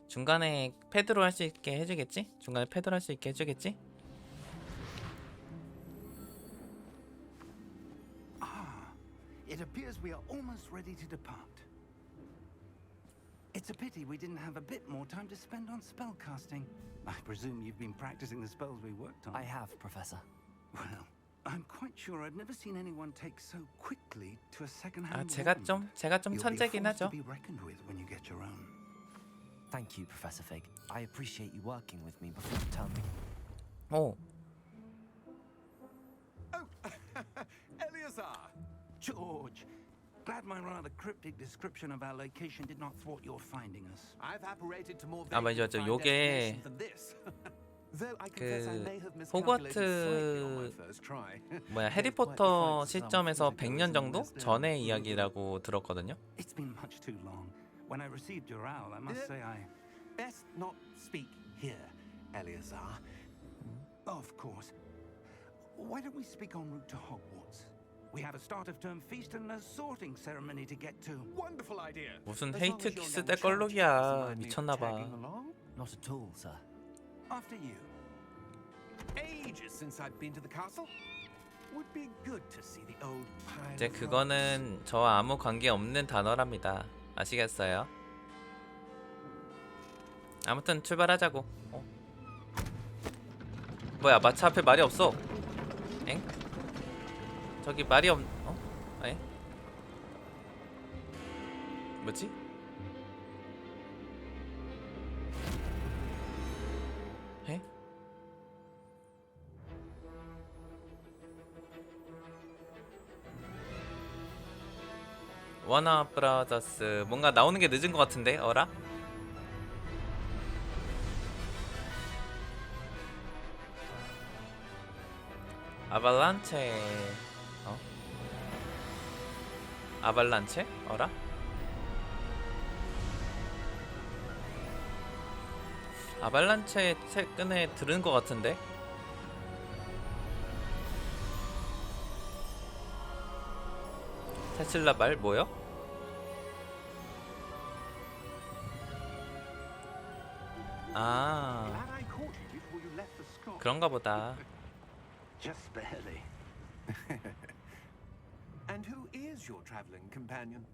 중간에 패드로 할 수 있게 해주겠지? 중간에 패드로 할 수 있게 해주겠지? It appears we are almost ready to depart. It's a pity we didn't have a bit more time to spend on spellcasting. I presume you've been practicing the spells we worked on. I have, Professor. Well, I'm quite sure I've never seen anyone take so quickly to a second-hand 아, 제가 좀 천재긴 You'll be a force 하죠. to be reckoned with when you get your own. Thank you, Professor Fig. I appreciate you working with me before you tell me. 오, Oh, Eleazar! George, glad my rather cryptic description of our location did not thwart your finding us. I've apparated to more 아, 맞아, vague 요게 destination than this. Though I confess I may have miscalculated slightly on my first try. 뭐야, 해리포터 시점에서 100년 정도 전의 이야기라고 들었거든요. It's been much too long. When I received your owl, I must say I... Best not speak here, Eleazar. Of course. Why don't we speak en route to Hogwarts? We have a start-of-term feast and a sorting ceremony to get to. Wonderful idea. 무슨 As long 헤이트 as your 키스 young 떼걸룩이야. chap doesn't mind me 미쳤나봐. tagging along. Not at all, sir. After you. Ages since I've been to the castle. Would be good to see the old pile 이제 of 그거는 저와 아무 관계 없는 단어랍니다. 아시겠어요? 아무튼 출발하자고. 뭐야, 마차 앞에 말이 없어. 엥? 저기 말이 없... 에? 뭐지? 에? 워너 브라더스 뭔가 나오는 게 늦은 것 같은데 어라? 아발란체 아발란체? 어라? 아발란체 최근에 들은 것 같은데? 테슬라 말 뭐요? 아, Glad I caught you before you left for Scotland. 그런가 보다. Just barely. And who is your traveling companion?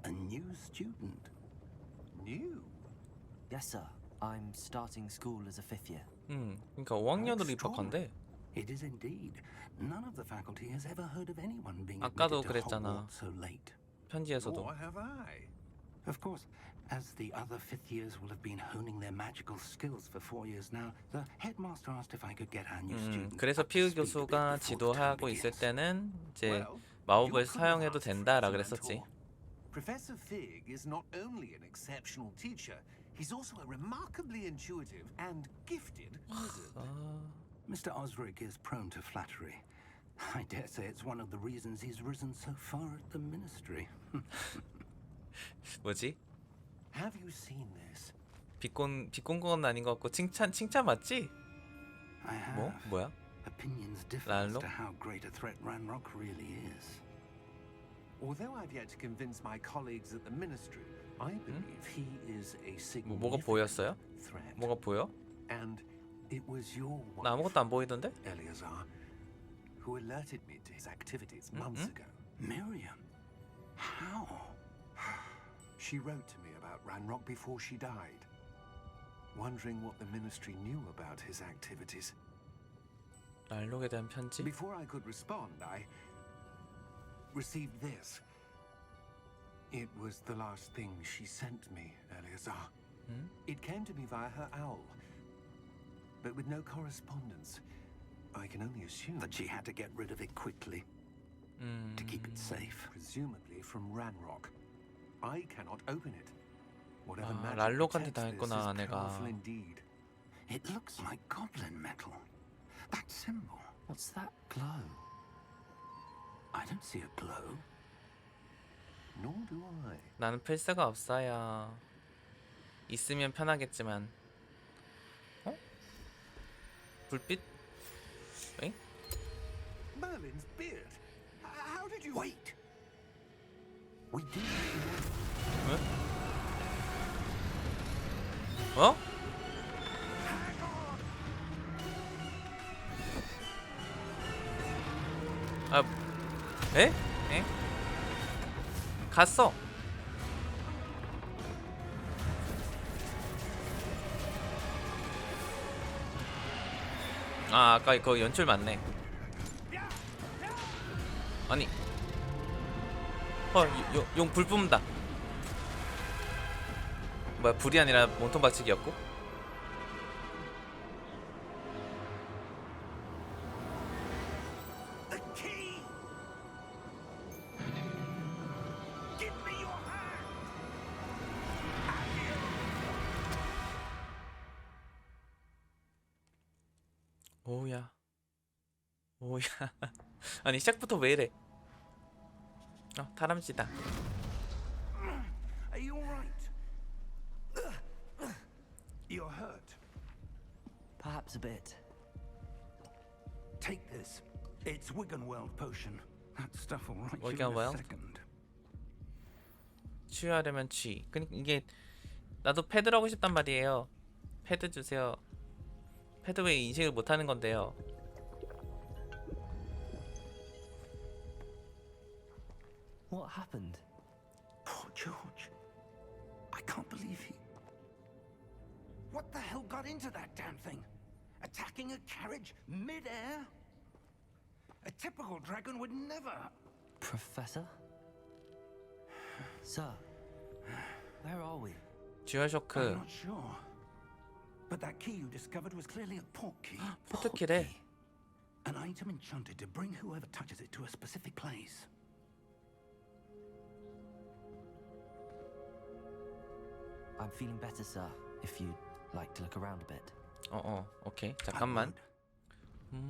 A new student. New. Yes, sir. I'm starting school as a fifth year. 그러니까 5학년으로 입학한대. It is indeed. None of the faculty has ever heard of anyone being 아까도 admitted to 그랬잖아. Hogwarts so late. 편지에서도. Or have I? Of course, as the other fifth years will have been honing their magical skills for 4 years now, the headmaster asked if I could get our new student. 그래서 up to 피우 speed a bit 교수가 before the term 지도하고 있을 begins. 때는 이제 Well, 마법을 you couldn't 사용해도 ask for 된다라 a 그랬었지. mentor. Professor Fig is not only an exceptional teacher, he's also a remarkably intuitive and gifted wizard. Mr. Osric is prone to flattery. I dare say it's one of the reasons he's risen so far at the ministry. 뭐지? Have you seen this? 비꼰건 아닌 것 같고 칭찬 맞지? I have. 뭐? 뭐야? Opinions differ as 랄로? to how great a threat Ranrock really is. Although I've yet to convince my colleagues at the ministry, I believe he is a 뭐가 significant 보였어요? threat. 뭐가 보여? And it was your 나 wife, 아무것도 안 보이던데? Eleazar, who alerted me to his activities months ago. Miriam? How? She wrote to me about Ranrock before she died, wondering what the ministry knew about his activities. 랄록에 대한 편지? Before I could respond, I received this. It was the last thing she sent me, Eleazar. It came to me via her owl, but with no correspondence. I can only assume That she had to get rid of it quickly to keep it safe. presumably from Ranrock. I cannot open it. Whatever 아, magic 랄록한테 protects this 당했구나, is 내가. powerful indeed. It looks like goblin metal. That symbol. What's that glow? I don't see a glow. Nor do I. 나는 필수가 없어요. 있으면 편하겠지만. 어? 불빛? 엥? Merlin's beard. How did you... Wait! We did. 왜? 어? 아, 에? 에? 갔어. 아, 아까 그거 연출 맞네. 아니, 용 불 뿜는다. 뭐야, 불이 아니라 몸통 박치기였고? The key! Give me your hand! 오야, 오야. 아니, 시작부터 왜 이래? 다람쥐다. Are you alright? You're hurt. Perhaps a bit. Take this. It's Wiggenweld potion. That stuff will right you in a Wiggenweld? second. 치유하려면 쥐. 그니까 이게 나도 패드를 하고 싶단 말이에요. 패드 주세요. 패드 왜 인식을 못하는 건데요? What happened? Poor George. I can't believe he... What the hell got into that damn thing? Attacking a carriage mid-air? A typical dragon would never... Professor? Sir, where are we? 듀얼 I'm 쇼크. not sure. But that key you discovered was clearly a port key. 포트키래. An item enchanted to bring whoever touches it to a specific place. I'm feeling better, sir. If you'd like to look around a bit. 오케이. I 잠깐만. would.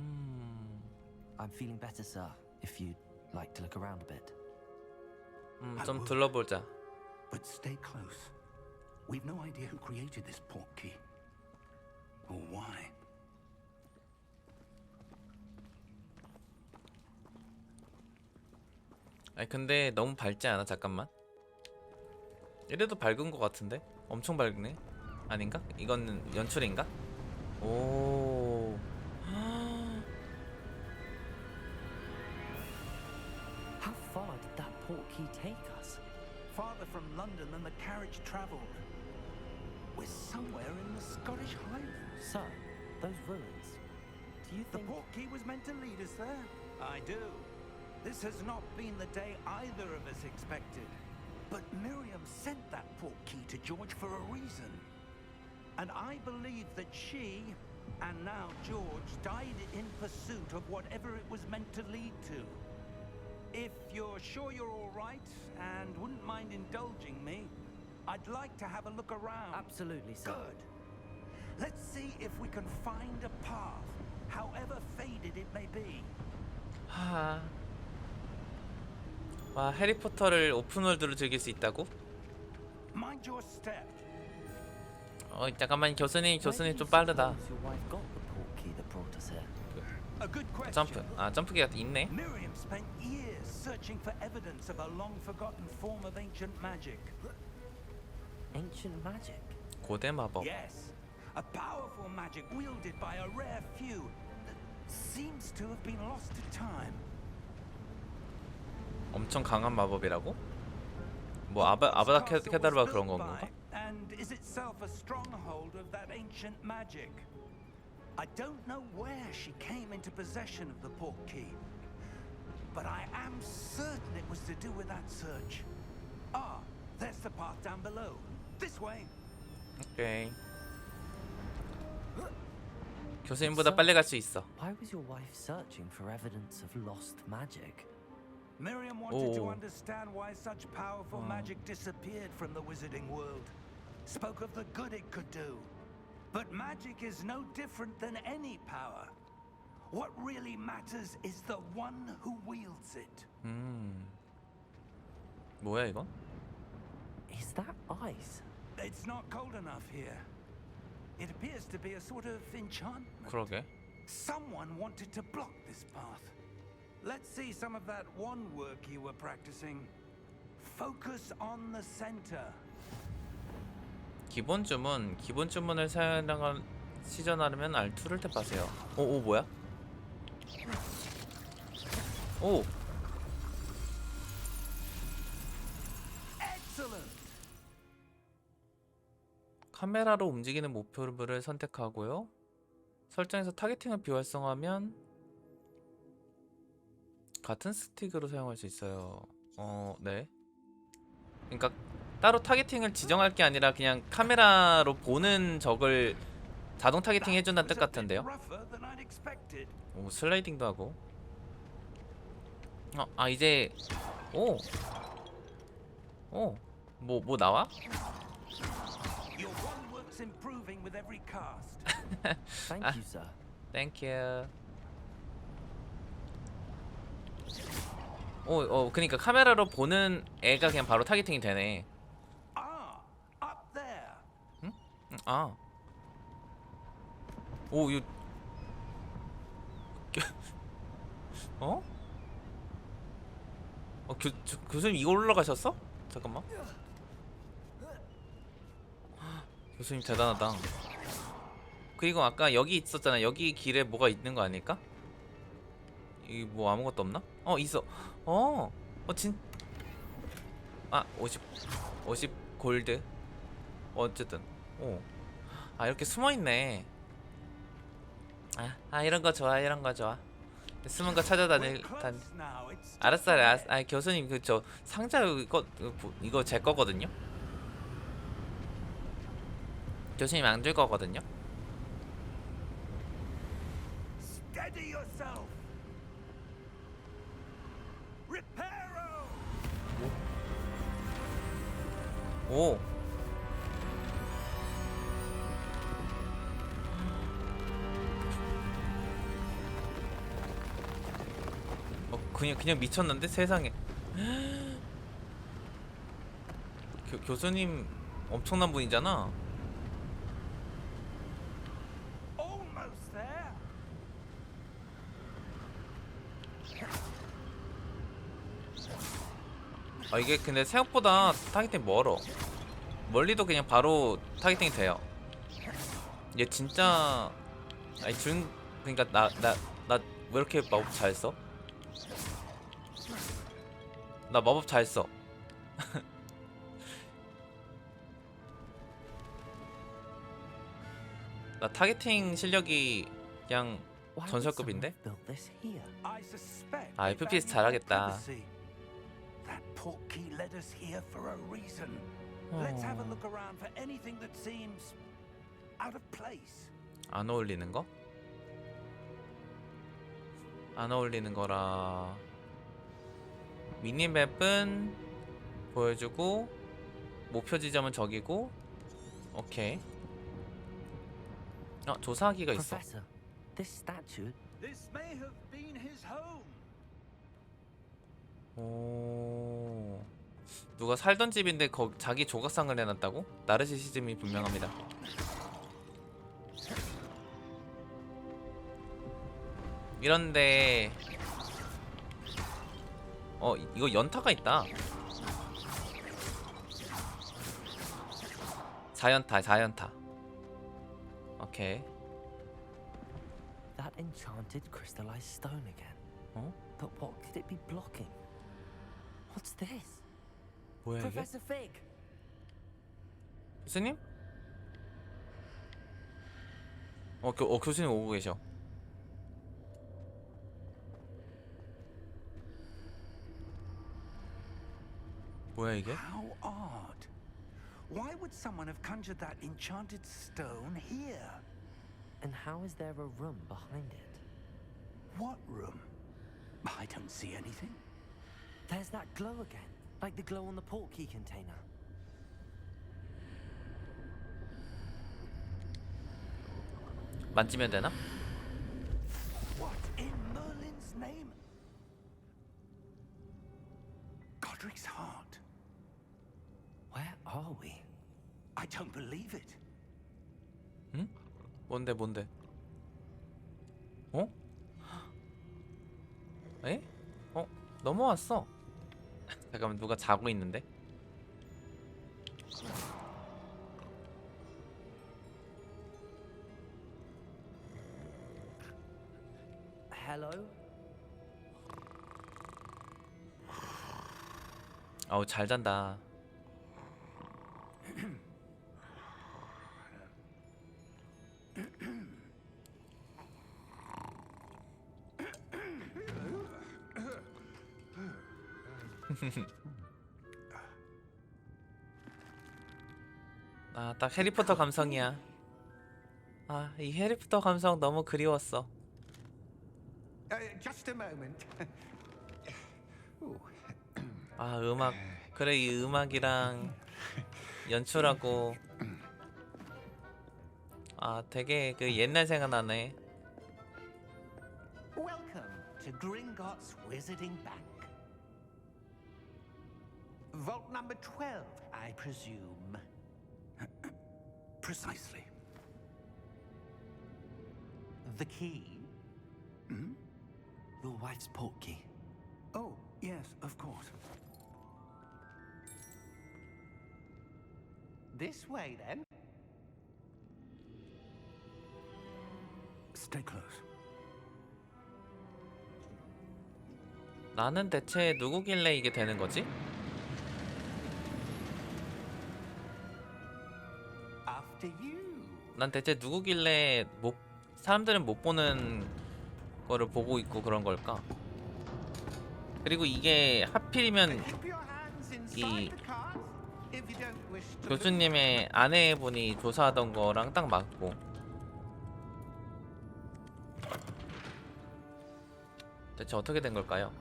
I'm feeling better, sir. If you'd like to look around a bit. 좀 둘러보자. But stay close. We've no idea who created this port key. Or why. 아니 근데 너무 밝지 않아? 잠깐만. 이래도 밝은 것 같은데? 엄청 밝네. 아닌가? 이건 연출인가? 오. How far did that port key take us? Farther from London than the carriage travelled. We're somewhere in the Scottish Highlands. Sir, those ruins. Do you The think... port key was meant to lead us there? I do. This has not been the day either of us expected. But Miriam sent that port key to George for a reason. And I believe that she, and now George, died in pursuit of whatever it was meant to lead to. If you're sure you're all right and wouldn't mind indulging me, I'd like to have a look around. Absolutely, sir. Good. Let's see if we can find a path, however faded it may be. 하. 와, 해리포터를 오픈월드로 즐길 수 있다고? Mind your step. 잠깐만 교수님 Where do 좀 you 빠르다. suppose your wife got the port key that brought us here? A good question. 점프기가 있네. Miriam spent years searching for evidence of a long-forgotten form of ancient magic. Ancient magic? 고대 마법. Yes, a powerful magic wielded by a rare few that seems to have been lost to time. 엄청 강한 마법이라고? 뭐 아바다 케다르바 그런 건가? And is itself a stronghold of that ancient magic. I don't know where she came into possession of the port key, but I am certain it was to do with that search. Ah, there's the path down below. This way. 오케이. 교수님보다 빨리 갈 수 있어. Why was your wife searching for evidence of lost magic? Miriam wanted to Oh. understand why such powerful magic disappeared from the wizarding world. Spoke of the good it could do. But magic is no different than any power. What really matters is the one who wields it. 뭐야 이건? Is that ice? It's not cold enough here. It appears to be a sort of enchantment. 그러게. Someone wanted to block this path. Let's see some of that one work you were practicing. Focus on the center. 기본 주문을 사용하는 시전하려면 R2를 탭하세요. 오 뭐야? 오 Excellent. 카메라로 움직이는 목표를 선택하고요. 설정에서 타겟팅을 비활성화하면 같은 스틱으로 사용할 수 있어요. 네. 그러니까 따로 타겟팅을 지정할 게 아니라 그냥 카메라로 보는 적을 자동 타겟팅 해준다는 뜻 같은데요. Rougher than I'd expected. 오 슬라이딩도 하고. 이제 뭐 나와? Your one work's improving with every cast. Thank you, sir. 땡큐. 그니까 카메라로 보는 애가 그냥 바로 타겟팅이 되네. Ah, up there. 아. 오, 이거 교수님 이거 올라가셨어? 잠깐만. 교수님 대단하다. 그리고 아까 여기 있었잖아. 여기 길에 뭐가 있는 거 아닐까? 여기 뭐 아무것도 없나? 있어. 50 골드. 어쨌든. 이렇게 숨어 있네. 이런 거 좋아. 이런 거 좋아. 숨은 거 찾아다닐 알았어. 교수님 저 상자 이거 제 거거든요. 교수님 안 줄 거거든요. Steady yourself. Reparo. 오. 그냥 미쳤는데 세상에. 교수님 엄청난 분이잖아. Almost there. 이게 근데 생각보다 타겟팅이 멀어. 멀리도 그냥 바로 타겟팅이 돼요. 얘 진짜 그러니까 나 왜 이렇게 마법 잘 써? 나 마법 잘 써. 나 타겟팅 실력이 그냥 Why would 전설급인데? someone have built this here? I suspect. 아, they FPS value 잘하겠다. privacy. That portkey led us here for a reason. Let's have a look around for anything that seems out of place. 안 어울리는 거? 안 어울리는 거라. 미니맵은 보여주고 목표 지점은 저기고. 오케이. 조사하기가 있어. Professor, this statue. This may have been his home. 오. 누가 살던 집인데 자기 조각상을 해놨다고? 나르시시즘이 분명합니다. 이런데 이거 연타가 있다. 자연타. 오케이. That enchanted crystallized stone again. But what could it be blocking? What's this? 뭐야 이게? Professor Fig! 교수님? 교수님 오고 계셔. 뭐야 이게? How odd. Why would someone have conjured that enchanted stone here? And how is there a room behind it? What room? I don't see anything. There's that glow again, like the glow on the portkey container. 만지면 되나? What in Merlin's name? Godric's heart. Where are we? I don't believe it. 응? 뭔데? 에? 넘어왔어. 잠깐만 누가 자고 있는데? hello? 어우 잘 잔다. 아, 딱 해리포터 감성이야. 아, 이 해리포터 감성 너무 그리웠어. Just a moment. 아, 음악. 그래, 이 음악이랑 연출하고 아, 되게 그 옛날 생각나네. Welcome to Gringotts Wizarding Bank. Vault number 12, I presume. Precisely. The key? Your wife's portkey. Oh, yes, of course. This way, then. Stay close. 나는 대체 누구길래 이게 되는 거지? After you. 난 대체 누구길래 사람들은 못 보는 거를 보고 있고 그런 걸까? 그리고 이게 하필이면 Keep your hands inside 이 the cart if you don't wish to. 교수님의 아내분이 조사하던 거랑 딱 맞고. 대체 어떻게 된 걸까요?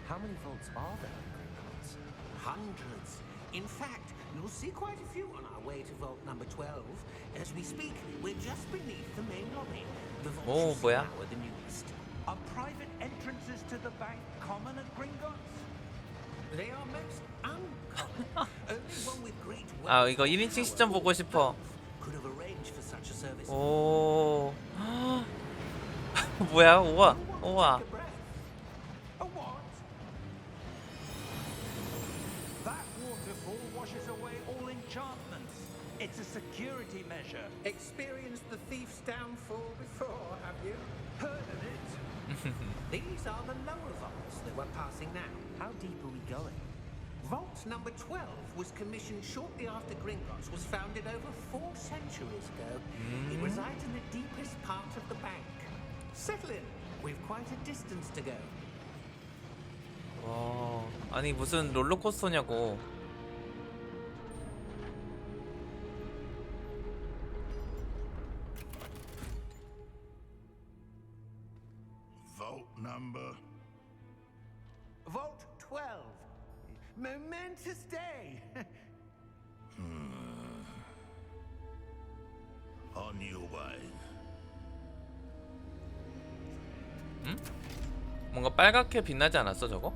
How many vaults are there in Gringotts? Hundreds. In fact, you'll see quite a few on our way to vault number 12. As we speak, we're just beneath the main lobby. The vaults Oh, you see 뭐야? now are the newest. Are private entrances to the bank common at Gringotts? They are most uncommon. Only one with great 아, wealth 이거 and 1인칭 power 시점 보고 싶어. could have arranged for such a service. 오. 뭐야? 우와. 우와. Take a breath. A what? That waterfall washes away all enchantments. It's a security measure. Experienced the thief's downfall before, have you? Heard of it? These are the lower vaults that we're passing now. How deep are we going? Vault number 12 was commissioned shortly after Gringotts was founded over 4 centuries ago. It resides in the deepest part of the bank. Settle in. We've quite a distance to go. 와. 아니 무슨 롤러코스터냐고. Vault number. Vault 12. Momentous day. On your way. 뭔가 빨갛게 빛나지 않았어 저거?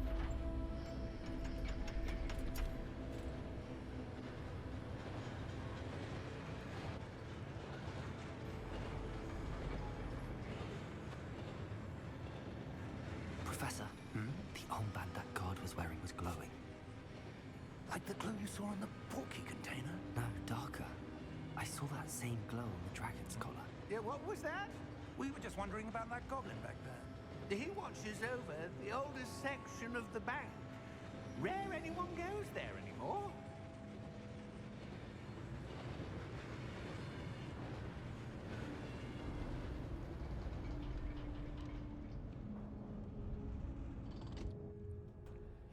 Professor, the armband that guard was wearing was glowing. Like the glow you saw on the porky container? No, darker. I saw that same glow on the dragon's collar. Yeah, what was that? We were just wondering about that goblin back there. He watches over the oldest section of the bank. Rare anyone goes there anymore.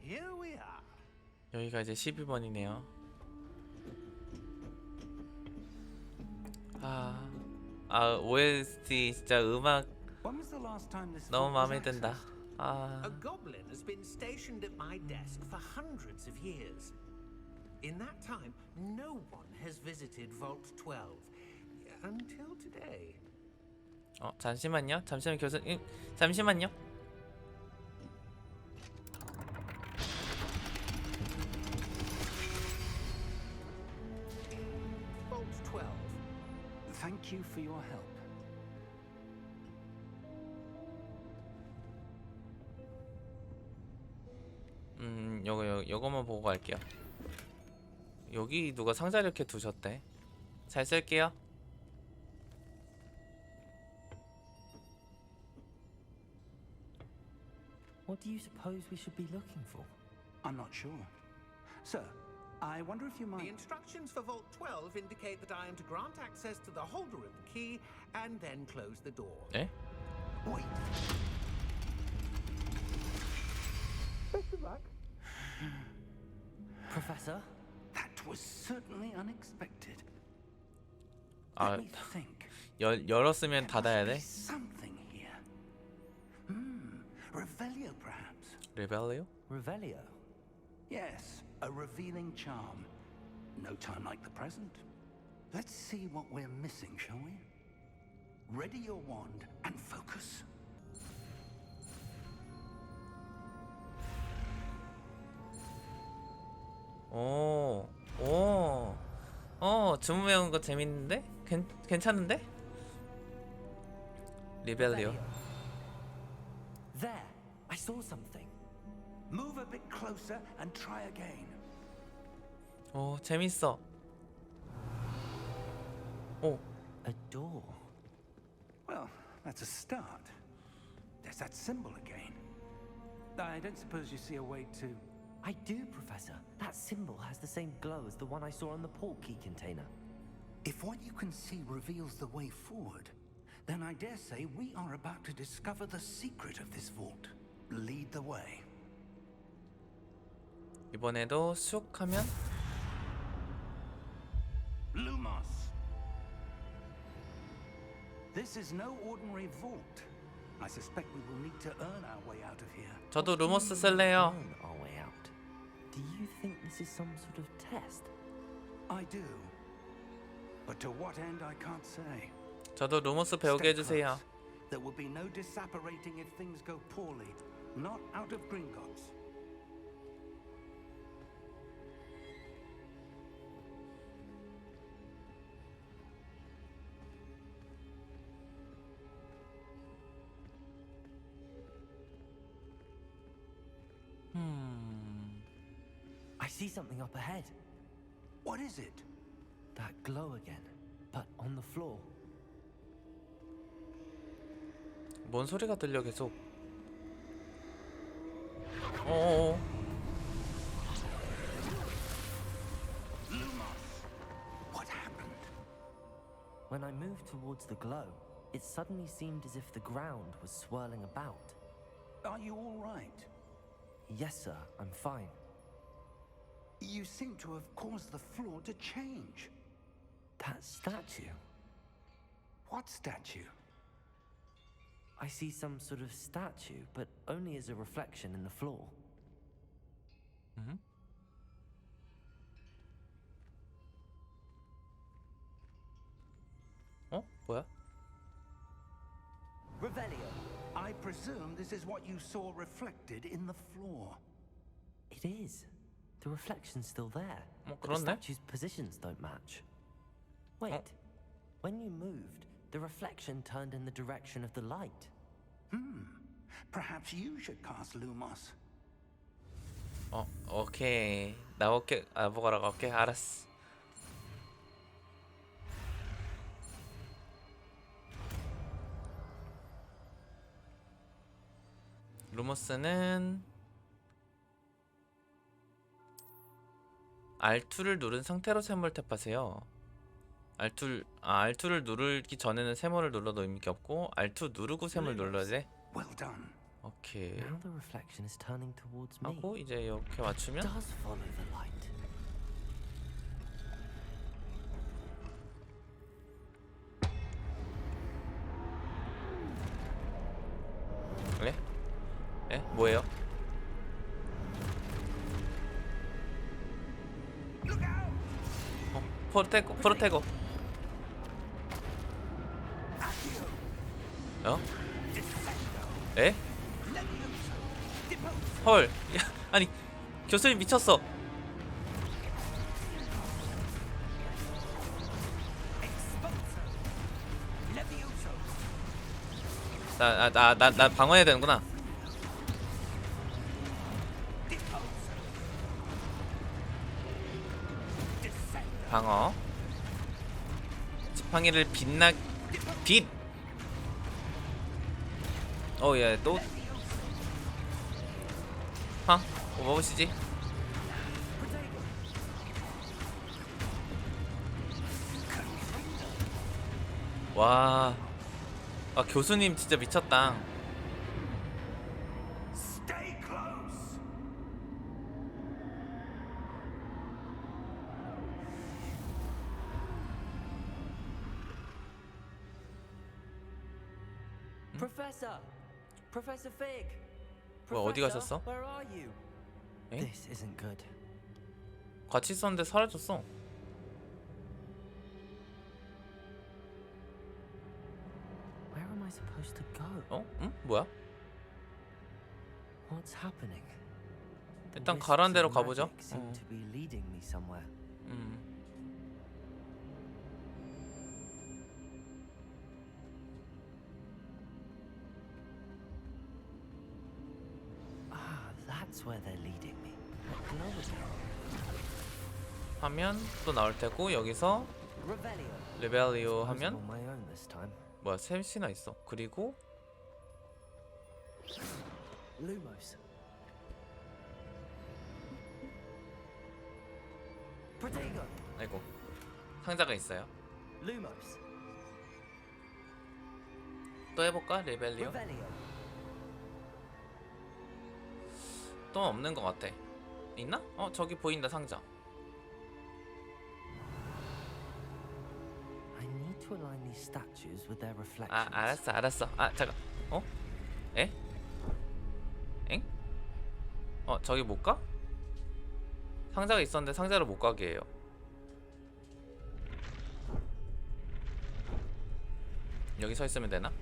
Here we are. 여기가 이제 12번이네요. OST 진짜 음악 When was the last time this 너무 vault was 마음에 든다. accessed? A goblin has been stationed at my desk for hundreds of years. In that time, no one has visited Vault 12 until today. 잠시만요. 잠시만 교수님. 잠시만요. Vault 12. Thank you for your help. 요거만 보고 갈게요. 여기 누가 상자 이렇게 두셨대. 잘 쓸게요. What do you suppose we should be looking for? I'm not sure. Sir, I wonder if you The might... instructions for Vault 12 indicate that I am to grant access to the holder of the key and then close the door. 에? Wait. Professor? That was certainly unexpected. 아, Let me think. 열었으면 닫아야 There 돼? must be something here. Revelio, perhaps. 레벨리오? Revelio? Yes, a revealing charm. No time like the present. Let's see what we're missing, shall we? Ready your wand and focus. 오, 주문 외우는 거 재밌는데? 괜찮은데? 리벨리오. There! I saw something. Move a bit closer and try again. 오, 재밌어. 오, A door. Well, that's a start. There's that symbol again. I don't suppose you see a way to... I do, Professor. That symbol has the same glow as the one I saw on the port key container. If what you can see reveals the way forward, then I dare say we are about to discover the secret of this vault. Lead the way. 이번에도 쑥 하면 Lumos! This is no ordinary vault. I suspect we will need to earn our way out of here. 저도 루모스 쓸래요. Earn our way out. Do you think this is some sort of test? I do. But to what end I can't say. 저도 루모스 배우게 Stay 해주세요. close. There will be no disapparating if things go poorly. Not out of Gringotts. I see something up ahead. What is it? That glow again, but on the floor. 뭔 소리가 들려 계속. 어. What happened? When I moved towards the glow, it suddenly seemed as if the ground was swirling about. Are you all right? Yes, sir, I'm fine. You seem to have caused the floor to change. That statue. What statue? I see some sort of statue, but only as a reflection in the floor. 어? 뭐야? Revelio! I presume this is what you saw reflected in the floor. It is. The reflection's still there. But the 그렇네. statue's positions don't match. Wait. When you moved, the reflection turned in the direction of the light. Perhaps you should cast Lumos. 오케이. 나올게. 보거라 갈게. 알았어. 루모스는 R2를 누른 상태로 샘물 탭하세요. R2를 누르기 전에는 세모를 눌러도 의미가 없고 R2 누르고 샘을 눌러야 돼. Well done. 오케이. Now the reflection is turning towards me. 하고 이제 이렇게 맞추면 Does follow the light. 네? 네? 뭐예요? 포르테고. 어? 에? 헐. 야, 아니 교수님 미쳤어. 나 방어해야 되는구나. 방어. 지팡이를 빛. 야, 또 뭐 먹으시지? 와, 교수님 진짜 미쳤다. Stay close. Professor! Professor Fig! 뭐야, 어디 Professor, 가셨어? Where are you? 에? This isn't good. 같이 있었는데 사라졌어. Where am I supposed to go? 어? 응? 뭐야? What's happening? The 일단 wisps 가라는 데로 of 가보죠. magic seem to be leading me somewhere. 음. Ah, that's where they're leading me. What glow is it? 하면 또 나올 테고 여기서 Revelio. 레벨리오 Suppose I'm 하면 on my own this time. 뭐야 셋이나 있어. 그리고 Lumos. Protego. 아이고 상자가 있어요. Lumos. 또 해볼까? 레벨리오? Revelio. 또 없는 것 같아. 있나? 저기 보인다 상자. I need to align these statues with their reflections. 알았어. 잠깐. 에? 엥? 저기 못 가? 상자가 있었는데 상자를 못 가게 해요. 여기 서 있으면 되나?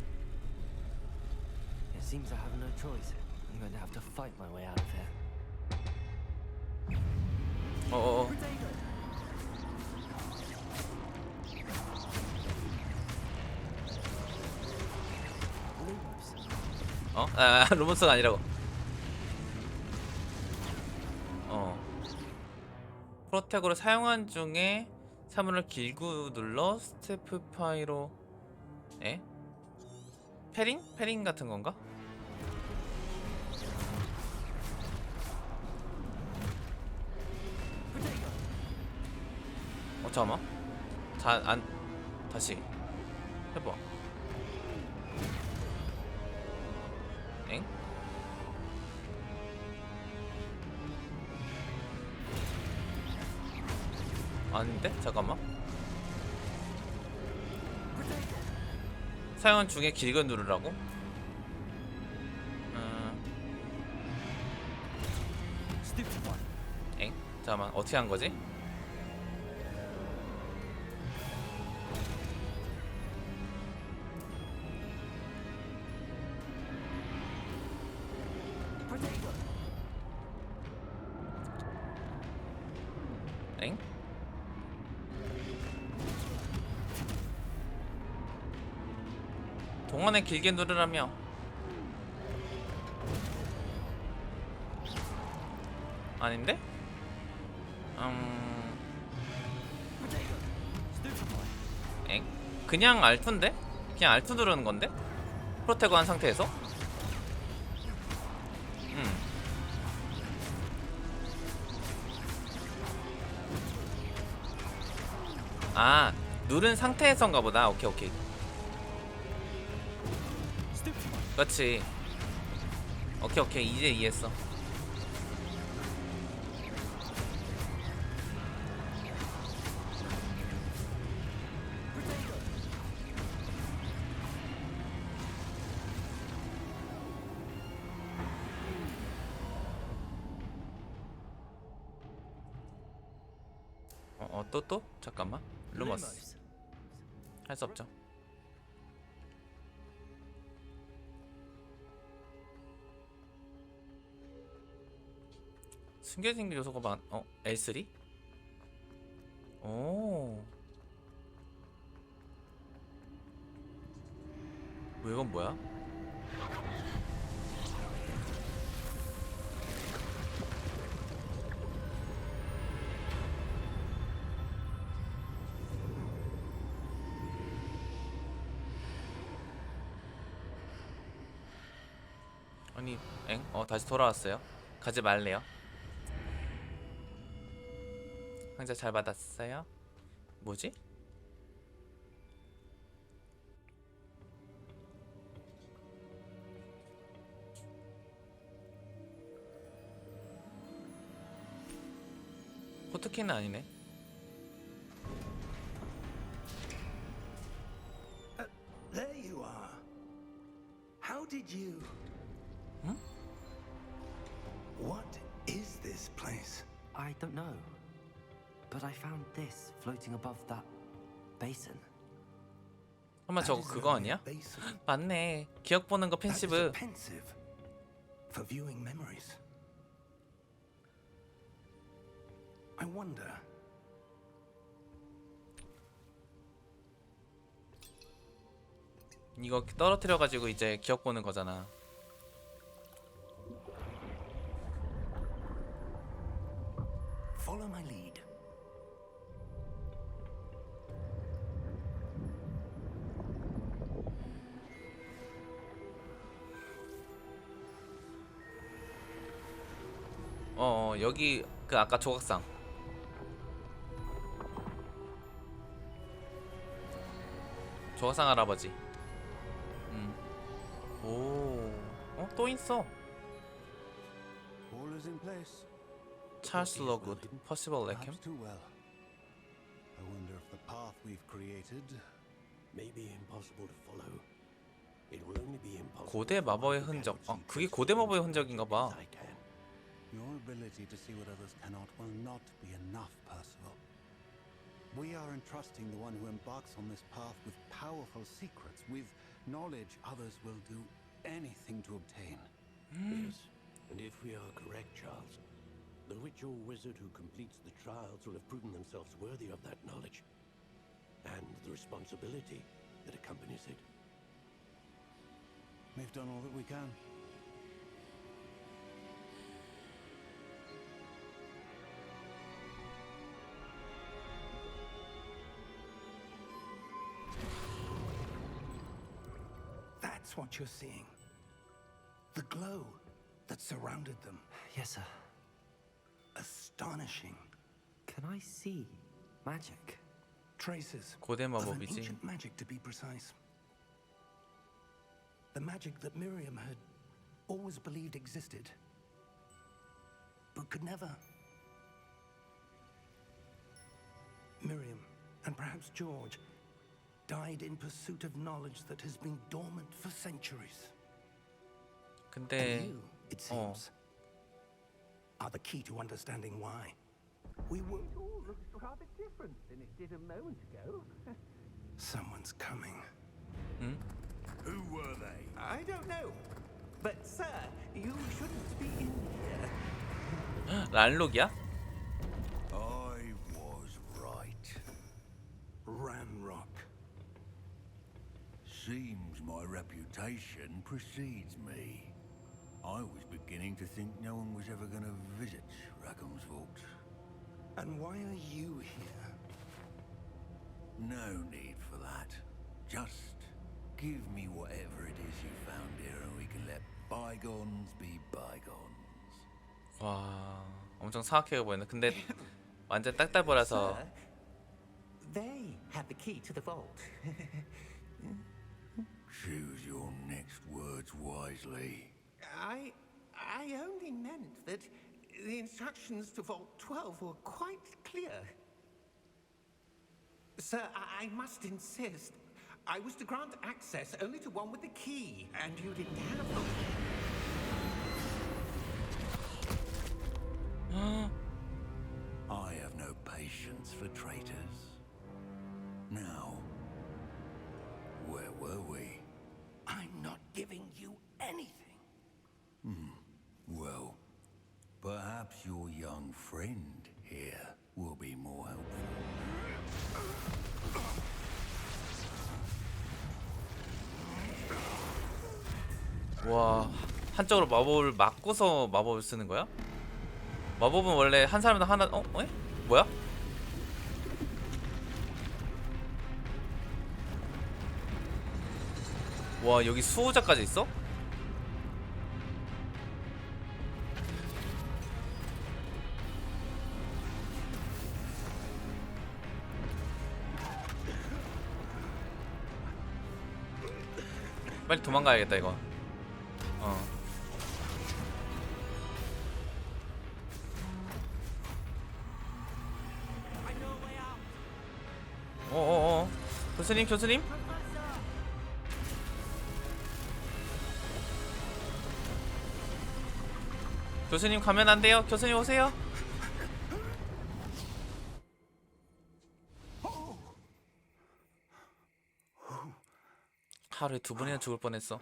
It seems I have no choice. I'm going to have to fight my way out of here. Protego. Lumos. 로봇스가 아니라고. 프로텍으로 사용한 중에 사물을 길고 눌러 스태프 파이로 패링? 패링 같은 건가? 잠깐만. 다시 해봐. 엥? 아닌데? 잠깐만. 사용한 중에 길게 누르라고? 엥? 잠깐만 어떻게 한 거지? 엥? 동안에 길게 누르라며. 아닌데? 엥? 그냥 알트인데? 그냥 알트 누르는 건데? 프로테고 한 상태에서? 누른 상태에선가 보다. 오케이. 그렇지. 오케이. 이제 이해했어. 또? 잠깐만. 루머스. 할 수 없죠. 숨겨진 요소가 L3? 오. 이건 뭐야? 아니, 다시 돌아왔어요. 가지 말래요. 상자 잘 받았어요. 뭐지? 포트키는 아니네. There you are. How did you? Hmm? What is this place? I don't know. But I found this floating above that basin. 설마 That 저거 is 그거 only a 아니야? basin. 맞네. 기억 보는 거 That is a 펜시브. pensive for viewing memories. I wonder. 이거 떨어뜨려 가지고 이제 기억 보는 거잖아. Follow my lead. 여기 그 아까 조각상. 조각상 할아버지. 오, 또 있어. All is in place. 찰스 러굿, 퍼시벌 레캠. Perhaps too well. I wonder if the path we've created may be impossible to follow. It will only be impossible. 고대 마법의 흔적. 그게 고대 마법의 흔적인가 봐. I can. Your ability to see what others cannot will not be enough, Percival. We are entrusting the one who embarks on this path with powerful secrets, with knowledge others will do anything to obtain. Yes. And if we are correct, Charles, the witch or wizard who completes the trials will have proven themselves worthy of that knowledge and the responsibility that accompanies it. We've done all that we can. That's what you're seeing. The glow that surrounded them. Yes, sir. Astonishing. Can I see magic? Traces 고대 of an 마법이지. ancient magic, to be precise. The magic that Miriam had always believed existed, but could never. Miriam, and perhaps George, died in pursuit of knowledge that has been dormant for centuries. 근데 And you, it seems, are the key to understanding why. We were. It all looks rather different than it did a moment ago. Someone's coming. Who were they? I don't know. But, sir, you shouldn't be in here. 란록이야? I was right. Ranrock. Seems my reputation precedes me. I was beginning to think no one was ever going to visit Rackham's vault. And why are you here? No need for that. Just give me whatever it is you found here and we can let bygones be bygones. 와, 엄청 사악해 보이네. 근데 완전 딱딱벌어서. Sir, they have the key to the vault. Choose your next words wisely. I only meant that the instructions to Vault 12 were quite clear. Sir, I must insist. I was to grant access only to one with the key, and you didn't have them. I have no patience for traitors. Now, where were we? I'm not giving you anything. Well, perhaps your young friend here will be more helpful. 와, 한쪽으로 마법을 막고서 마법을 쓰는 거야? 마법은 원래 한 사람당 하나. 에? 뭐야? 와, 여기 수호자까지 있어? 빨리 도망가야겠다 이거. 어어어. 교수님 교수님. 교수님 가면 안 돼요. 교수님 오세요. 하루에 2번이나 죽을 뻔했어.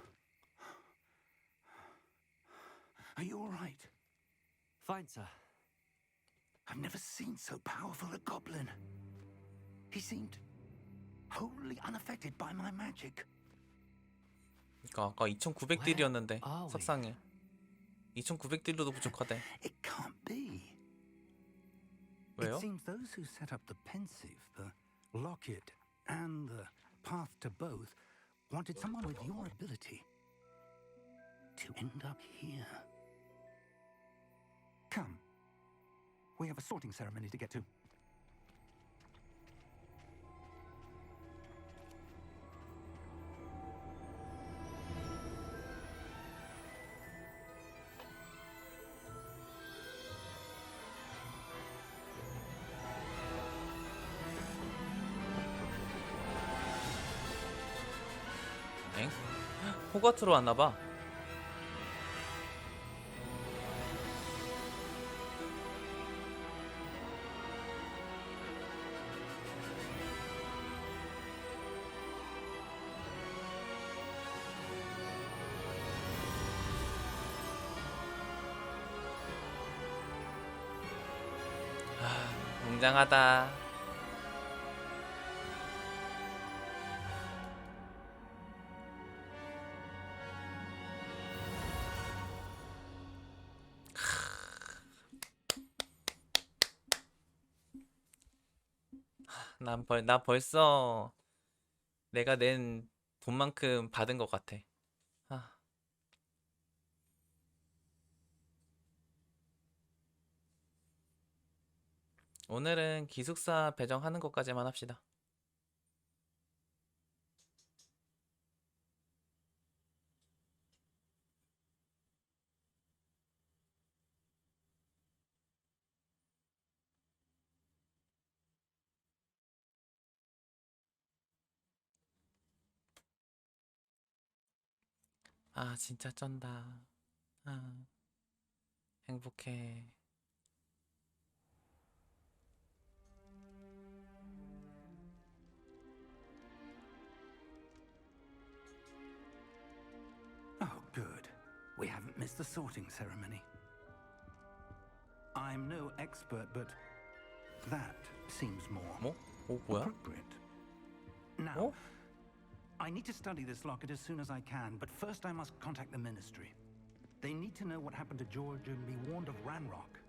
Are you all right? Fine, sir. I've never seen so powerful a goblin. He seemed wholly unaffected by my magic. 그러니까 아까 2,900딜이었는데 Where are we? 석상에 2,900딜로도 부족하대. It can't be. 왜요? It seems those who set up the pensive, the locket, and the path to both wanted someone with your ability to end up here. Come. We have a sorting ceremony to get to. 엥? 호가트로 왔나봐. 웅장하다. 나 벌써 내가 낸 돈만큼 받은 것 같아. 아. 오늘은 기숙사 배정하는 것까지만 합시다. 아 진짜 쩐다. 아 행복해. Oh, good. We haven't missed the sorting ceremony. I'm no expert, but that seems more 뭐? 뭐야? appropriate. Now, 어? I need to study this locket as soon as I can, but first I must contact the ministry. They need to know what happened to George and be warned of Ranrock.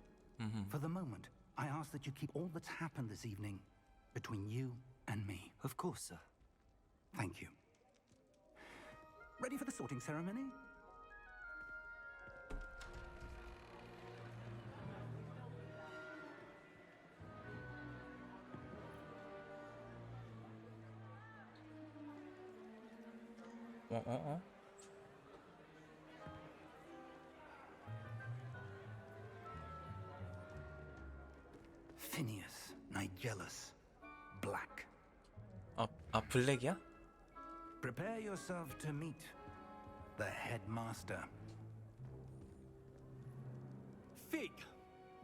For the moment, I ask that you keep all that's happened this evening between you and me. Of course, sir. Thank you. Ready for the sorting ceremony? 어? Phineas, Nigellus, Black. 아 블랙이야? Prepare yourself to meet the headmaster. Fig,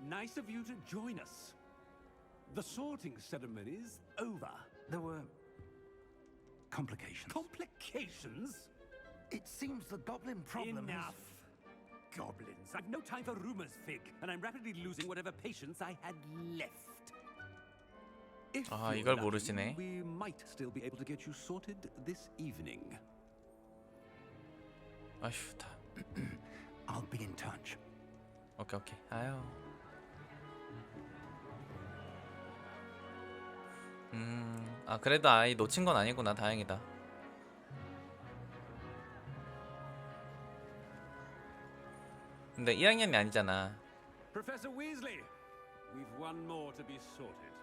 nice of you to join us. The sorting ceremony's over. There were complications. Complications? It seems the goblin problem Enough. Goblins. I've no time for rumors, Fig, and I'm rapidly losing whatever patience I had left. If 아, you're 이걸 lucky, 모르시네. we might still be able to get you sorted this evening. 아휴 다. I'll be in touch. 오케이. 아유. 아 그래도 아이 놓친 건 아니구나. 다행이다. 근데 1학년이 아니잖아. Professor Weasley, we've one more to be sorted.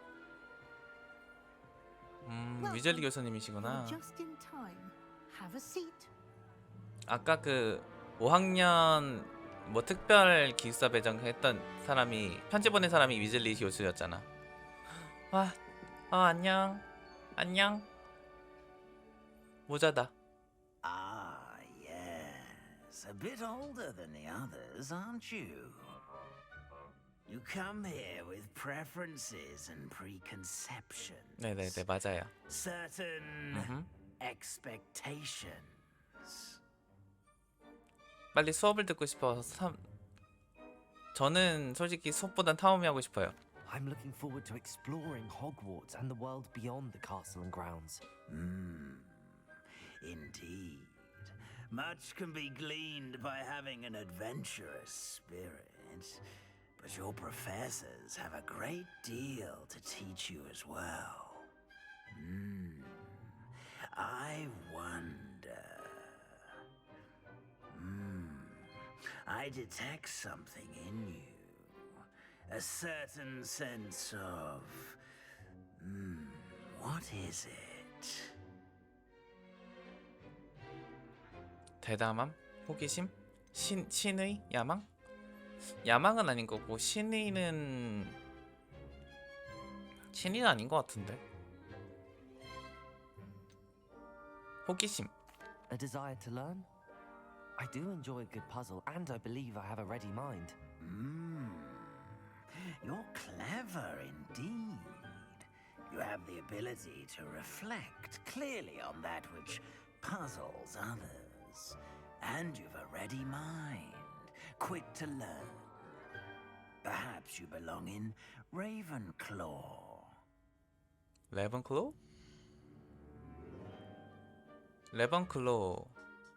위즐리 교수님이시구나. You're just in time. Have a seat. 아까 그 5학년 뭐 특별 기숙사 배정했던 사람이 편지 보낸 사람이 위즐리 교수였잖아. 안녕. 안녕. 모자다. Ah, yes. A bit older than the others, aren't you? You come here with preferences and preconceptions. 네네네 맞아요. Certain expectations. 빨리 수업을 듣고 싶어서 저는 솔직히 수업보단 탐험이 하고 싶어요. I'm looking forward to exploring Hogwarts and the world beyond the castle and grounds. Indeed. Much can be gleaned by having an adventurous spirit, but your professors have a great deal to teach you as well. I wonder. I detect something in you. A certain sense of... what is it? 대담함? 호기심? 신의? 야망? 야망은 아닌 거고 신의는 아닌 것 같은데. 호기심. A desire to learn? I do enjoy a good puzzle, and I believe I have a ready mind. You're clever indeed. You have the ability to reflect clearly on that which puzzles others. And you've a ready mind, quick to learn. Perhaps you belong in Ravenclaw. 레번클로우? 레번클로우.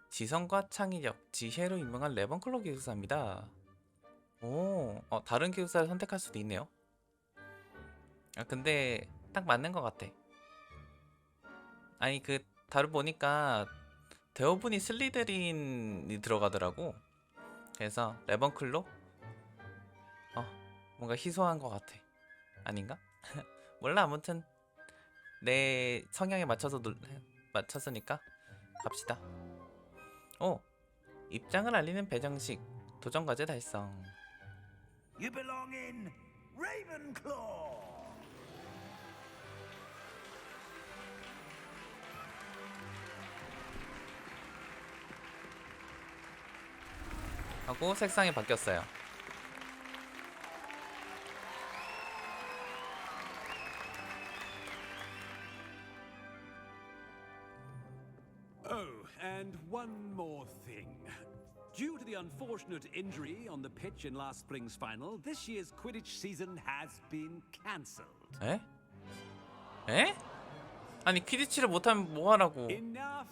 지성과 창의력, 지혜로 유명한 레번클로우 기숙사입니다. 다른 기숙사를 선택할 수도 있네요. 근데 딱 맞는 것 같아. 아니 그 다루 보니까 대부분이 슬리데린이 들어가더라고. 그래서 레번클로우? 뭔가 희소한 것 같아. 아닌가? 몰라. 아무튼 내 성향에 맞췄으니까 갑시다. 입장을 알리는 배정식. 도전 과제 달성. You belong in Ravenclaw. 하고 색상이 바뀌었어요. Oh, and one more thing. Due to the unfortunate injury on the pitch in last spring's final, this year's Quidditch season has been cancelled. 에? 에? 아니 퀴디치를 못하면 뭐하라고. Enough!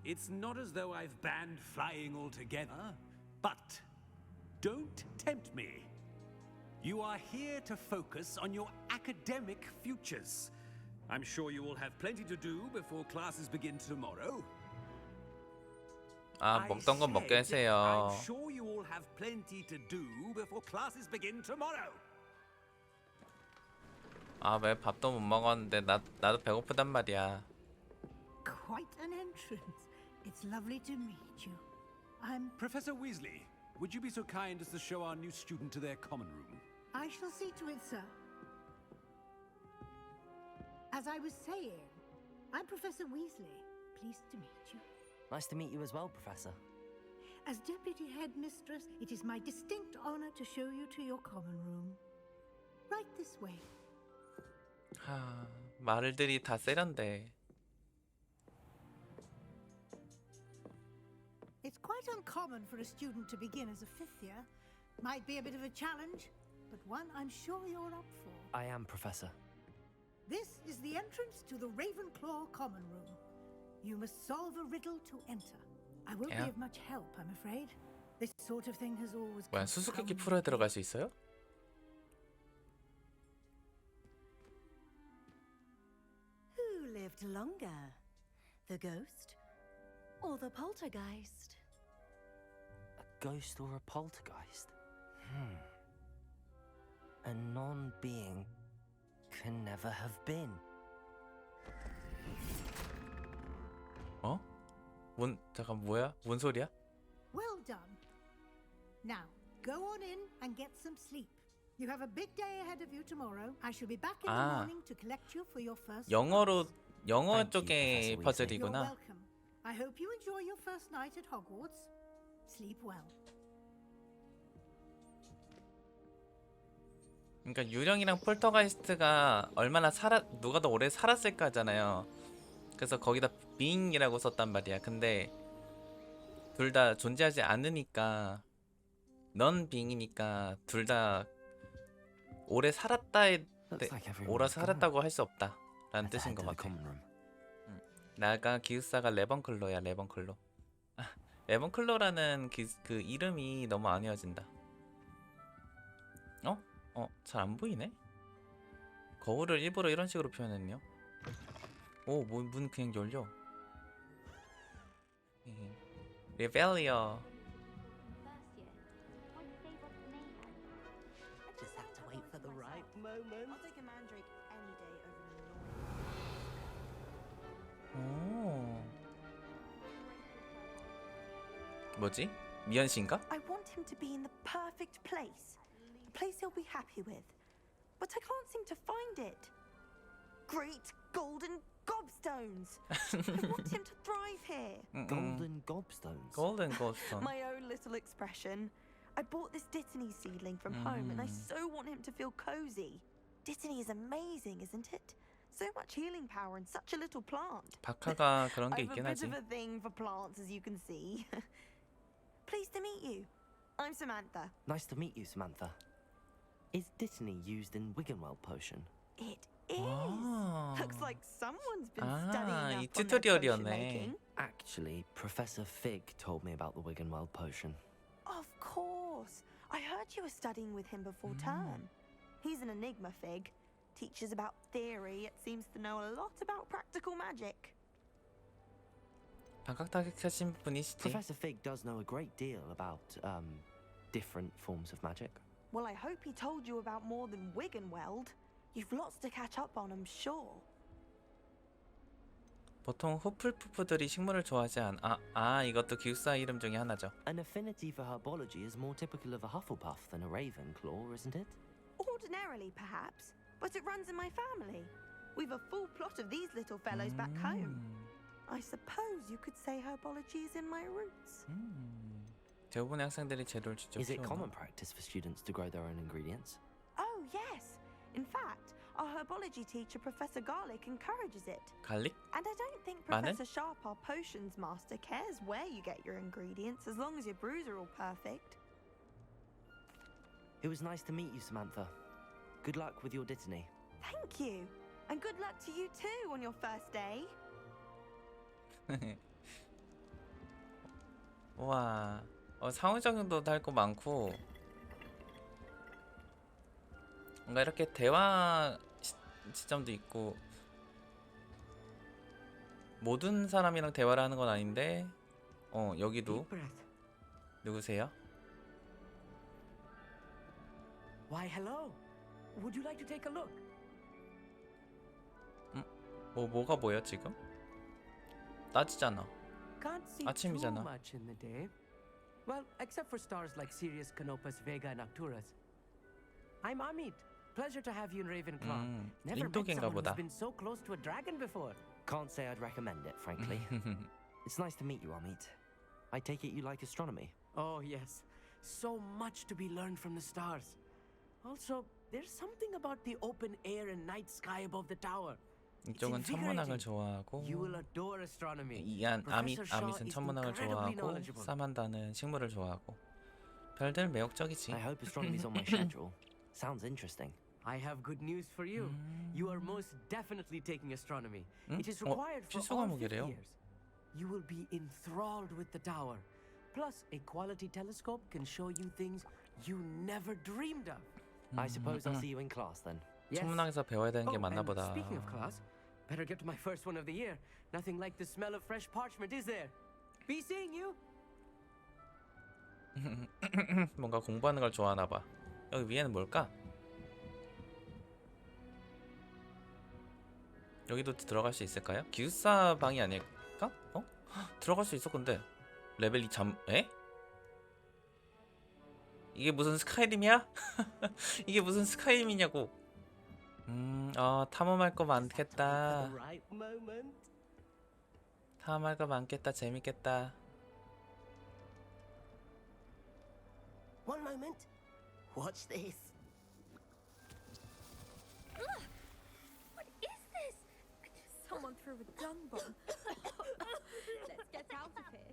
It's not as though I've banned flying altogether, but don't tempt me. You are here to focus on your academic futures. I'm sure you will have plenty to do before classes begin tomorrow. 먹던 건 먹게 하세요. I'm sure you all have plenty to do before classes begin tomorrow. 왜 밥도 못 먹었는데 나도 배고프단 말이야. Quite an entrance. It's lovely to meet you. I'm... Professor Weasley, would you be so kind as to show our new student to their common room? I shall see to it, sir. As I was saying, I'm Professor Weasley. Pleased to meet you. Nice to meet you as well, Professor. As Deputy Headmistress, it is my distinct honor to show you to your common room. Right this way. 말들이 다 세련돼. It's quite uncommon for a student to begin as a fifth year. Might be a bit of a challenge, but one I'm sure you're up for. I am, Professor. This is the entrance to the Ravenclaw common room. You must solve a riddle to enter. I won't be of much help, I'm afraid. This sort of thing has always... 뭐야, 수수께끼 프로에 들어갈 수 있어요? Who lived longer? The ghost or the poltergeist? A ghost or a poltergeist? A non-being can never have been. 잠깐 뭐야? 뭔 소리야? Now, go on in and get some sleep. You have a big day ahead of you tomorrow. I shall be back in the morning to collect you for your first 영어 Thank you, 쪽의 Professor Weasley. You're 퍼즐이구나. welcome. I hope you enjoy your first night at Hogwarts. Sleep well. 그러니까 유령이랑 폴터가이스트가 얼마나 누가 더 오래 살았을까잖아요. 그래서 거기다 being이라고 썼단 말이야. 근데 둘 다 존재하지 않으니까 넌 being이니까 둘 다 오래 오래 살았다고 할 수 없다라는 뜻인 것 같아. 나가 기숙사가 레번클로야. 레번클로. 레번클로라는 그 이름이 너무 안 이어진다. 잘 안 보이네? 거울을 일부러 이런 식으로 표현했네요. 오, 문 그냥 열려. 레벨리어. Just have to wait for the right moment. I'll take a mandrake any day over the 오. 뭐지? 미연 씨인가? I want him to be in the perfect place. A place he'll be happy with. But I can't seem to find it. Great golden gobstones! I want him to thrive here. Golden gobstones. Golden gobstone. My own little expression. I bought this Dittany seedling from home and I so want him to feel cozy. Dittany is amazing, isn't it? So much healing power in such a little plant. 박하가 그런 게 I've a 있긴 bit 하지. of a thing for plants, as you can see. Pleased to meet you. I'm Samantha. Nice to meet you, Samantha. Is Dittany used in Wiggenweld potion? It is. Ah. Looks like someone's been Ah, studying 이 up on their potion 튜토리얼이었네. making. Actually, Professor Fig told me about the Wiggenweld potion. Of course. I heard you were studying with him before term. He's an enigma, Fig. Teaches about theory, it seems to know a lot about practical magic. 박학다식하신 분이시지? Professor Fig does know a great deal about, different forms of magic. Well, I hope he told you about more than Wiggenweld. You've lots to catch up on, I'm sure. 보통 후플푸프들이 식물을 좋아하지 이것도 기숙사 이름 중에 하나죠. An affinity for herbology is more typical of a Hufflepuff than a Ravenclaw, isn't it? Ordinarily, perhaps, but it runs in my family. We've a full plot of these little fellows back home. I suppose you could say herbology is in my roots. 대부분의 학생들이 재료를 직접 Is it 키우나? common practice for students to grow their own ingredients? Oh, yes. In fact, our herbology teacher, Professor Garlick, encourages it. 갈릭? And I don't think 마늘? Professor Sharp, our potions master, cares where you get your ingredients as long as your brews are all perfect. It was nice to meet you, Samantha. Good luck with your Dittany. Thank you. And good luck to you too on your first day. 우와, 상호작용도 할 거 많고 뭔가 이렇게 대화 시점도 있고 모든 사람이랑 대화를 하는 건 아닌데 여기도 누구세요? Why, hello. Would you like to take a look? 뭐가 뭐야 지금? 낮이잖아. Can't see 아침이잖아. too much in the day. Well, except for stars like Sirius, Canopus, Vega, and Arcturus. I'm Amit. Pleasure to have you in Ravenclaw. Never met 인도계인가 someone 보다. who's been so close to a dragon before. Can't say I'd recommend it, frankly. It's nice to meet you, Amit. I take it you like astronomy. Oh, yes. So much to be learned from the stars. Also, there's something about the open air and night sky above the tower. 이쪽은 천문학을 좋아하고 You will adore astronomy. 아밋은 천문학을 좋아하고 사만다는 식물을 좋아하고 별들 매혹적이지. I hope astronomy's on my schedule. Sounds interesting. I have good news for you. You are most definitely taking astronomy. It is required for 필수 all fifth 과목이래요. years. You will be enthralled with the tower. Plus, a quality telescope can show you things you never dreamed of. I suppose I'll see you in class then. Yes. 천문학에서 배워야 되는 게 Oh, 맞나 and 보다. speaking of class, better get to my first one of the year. Nothing like the smell of fresh parchment, is there? Be seeing you. 뭔가 공부하는 걸 좋아하나 봐. 여기 위에는 뭘까? 여기도 들어갈 수 있을까요? 기숙사 방이 아닐까? 들어갈 수 있어 근데 레벨 2 에? 이게 무슨 스카이림이야? 이게 무슨 스카이림이냐고. 탐험할 거 많겠다. 탐험할 거 많겠다. 재밌겠다. One moment. Watch this. What is this? Someone threw a dung bomb. Let's get out of here.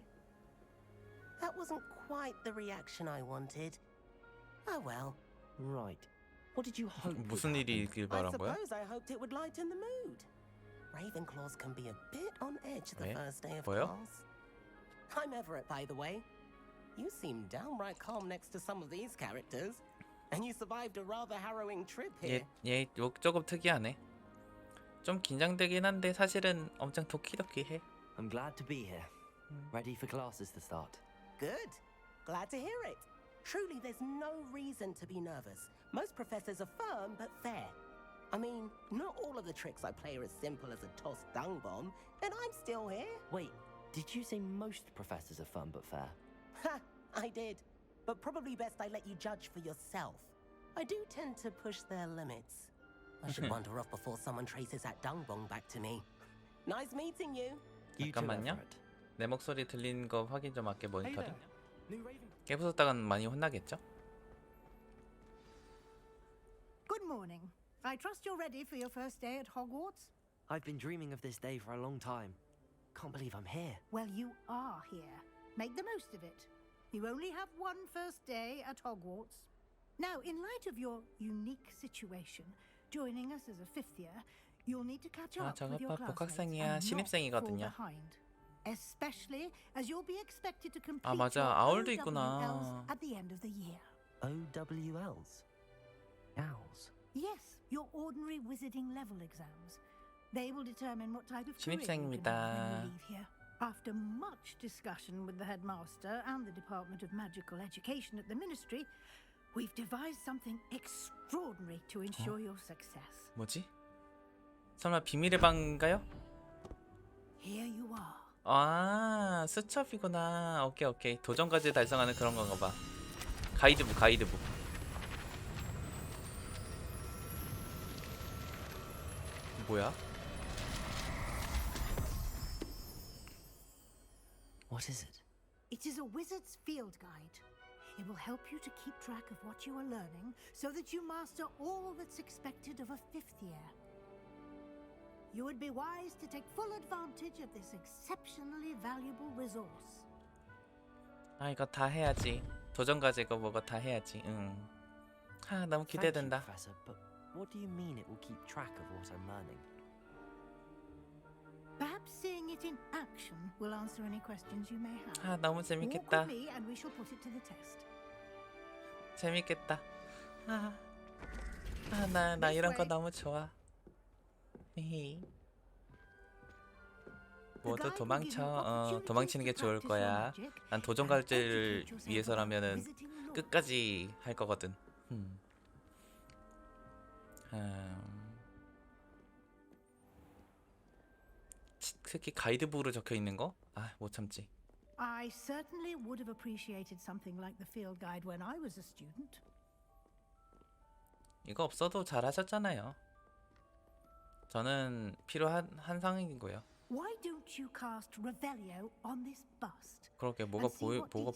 That wasn't quite the reaction I wanted. Oh well. Right. What did you hope? 무슨 일이 있길 I 바란 거야? suppose I hoped it would lighten the mood. Ravenclaws can be a bit on edge the 왜? first day of 뭐요? class. I'm Everett, by the way. You seem downright calm next to some of these characters, and you survived a rather harrowing trip here. 얘 조금 특이하네. 좀 긴장되긴 한데 사실은 엄청 도키도키해. I'm glad to be here. Ready for classes to start. Good. Glad to hear it. Truly, there's no reason to be nervous. Most professors are firm but fair. I mean, not all of the tricks I play are as simple as a tossed dung bomb, and I'm still here. Wait, did you say most professors are fun but fair? Ha! I did. But probably best I let you judge for yourself. I do tend to push their limits. I should wander off before someone traces that dung bomb back to me. Nice meeting you. 잠깐만요. 내 목소리 들린 거 확인 좀 할게. 모니터링. 깨부쉈다간 많이 혼나겠죠? Good morning. I trust you're ready for your first day at Hogwarts? I've been dreaming of this day for a long time. Can't believe I'm here. Well, you are here. Make the most of it. You only have one first day at Hogwarts. Now, in light of your unique situation, joining us as a fifth year, you'll need to catch up with your classmates and not fall behind. Especially as you'll be expected to complete 맞아. your 아울도 OWLs 있구나. at the end of the year. OWLs? Owls? Yes, your ordinary wizarding level exams. They will determine what type of career you can 신입생입니다. have when you leave here. After much discussion with the headmaster and the Department of Magical Education at the Ministry, we've devised something extraordinary to ensure your success. 뭐지? 설마 비밀의 방인가요? Here you are. 아, 수첩이구나. 오케이. 도전까지 달성하는 그런 건가 봐. 가이드북. 뭐야? What is it? It is a wizard's field guide. It will help you to keep track of what you are learning so that you master all that's expected of a fifth year. You would be wise to take full advantage of this exceptionally valuable resource. 이거 다 해야지. 도전까지 이거 뭐가 다 해야지. 너무 기대된다. Thank you, Professor, but what do you mean it will keep track of what I'm learning? Perhaps seeing it in action will answer any questions you may have. 너무 Walk 재밌겠다. with me and we shall put it to the test. 재밌겠다. 나 이런 거 너무 좋아. 모두 도망쳐. 도망치는 게 좋을 거야. 난 도전 과제를 위해서라면은 끝까지 할 거거든. 특히 가이드북으로 적혀 있는 거? 못 참지. I certainly would have appreciated something like the field guide when I was a student. 이거 없어도 잘하셨잖아요. 저는 필요한 한 상황이고요. Why don't you cast Revelio on this bust? 그렇게 뭐가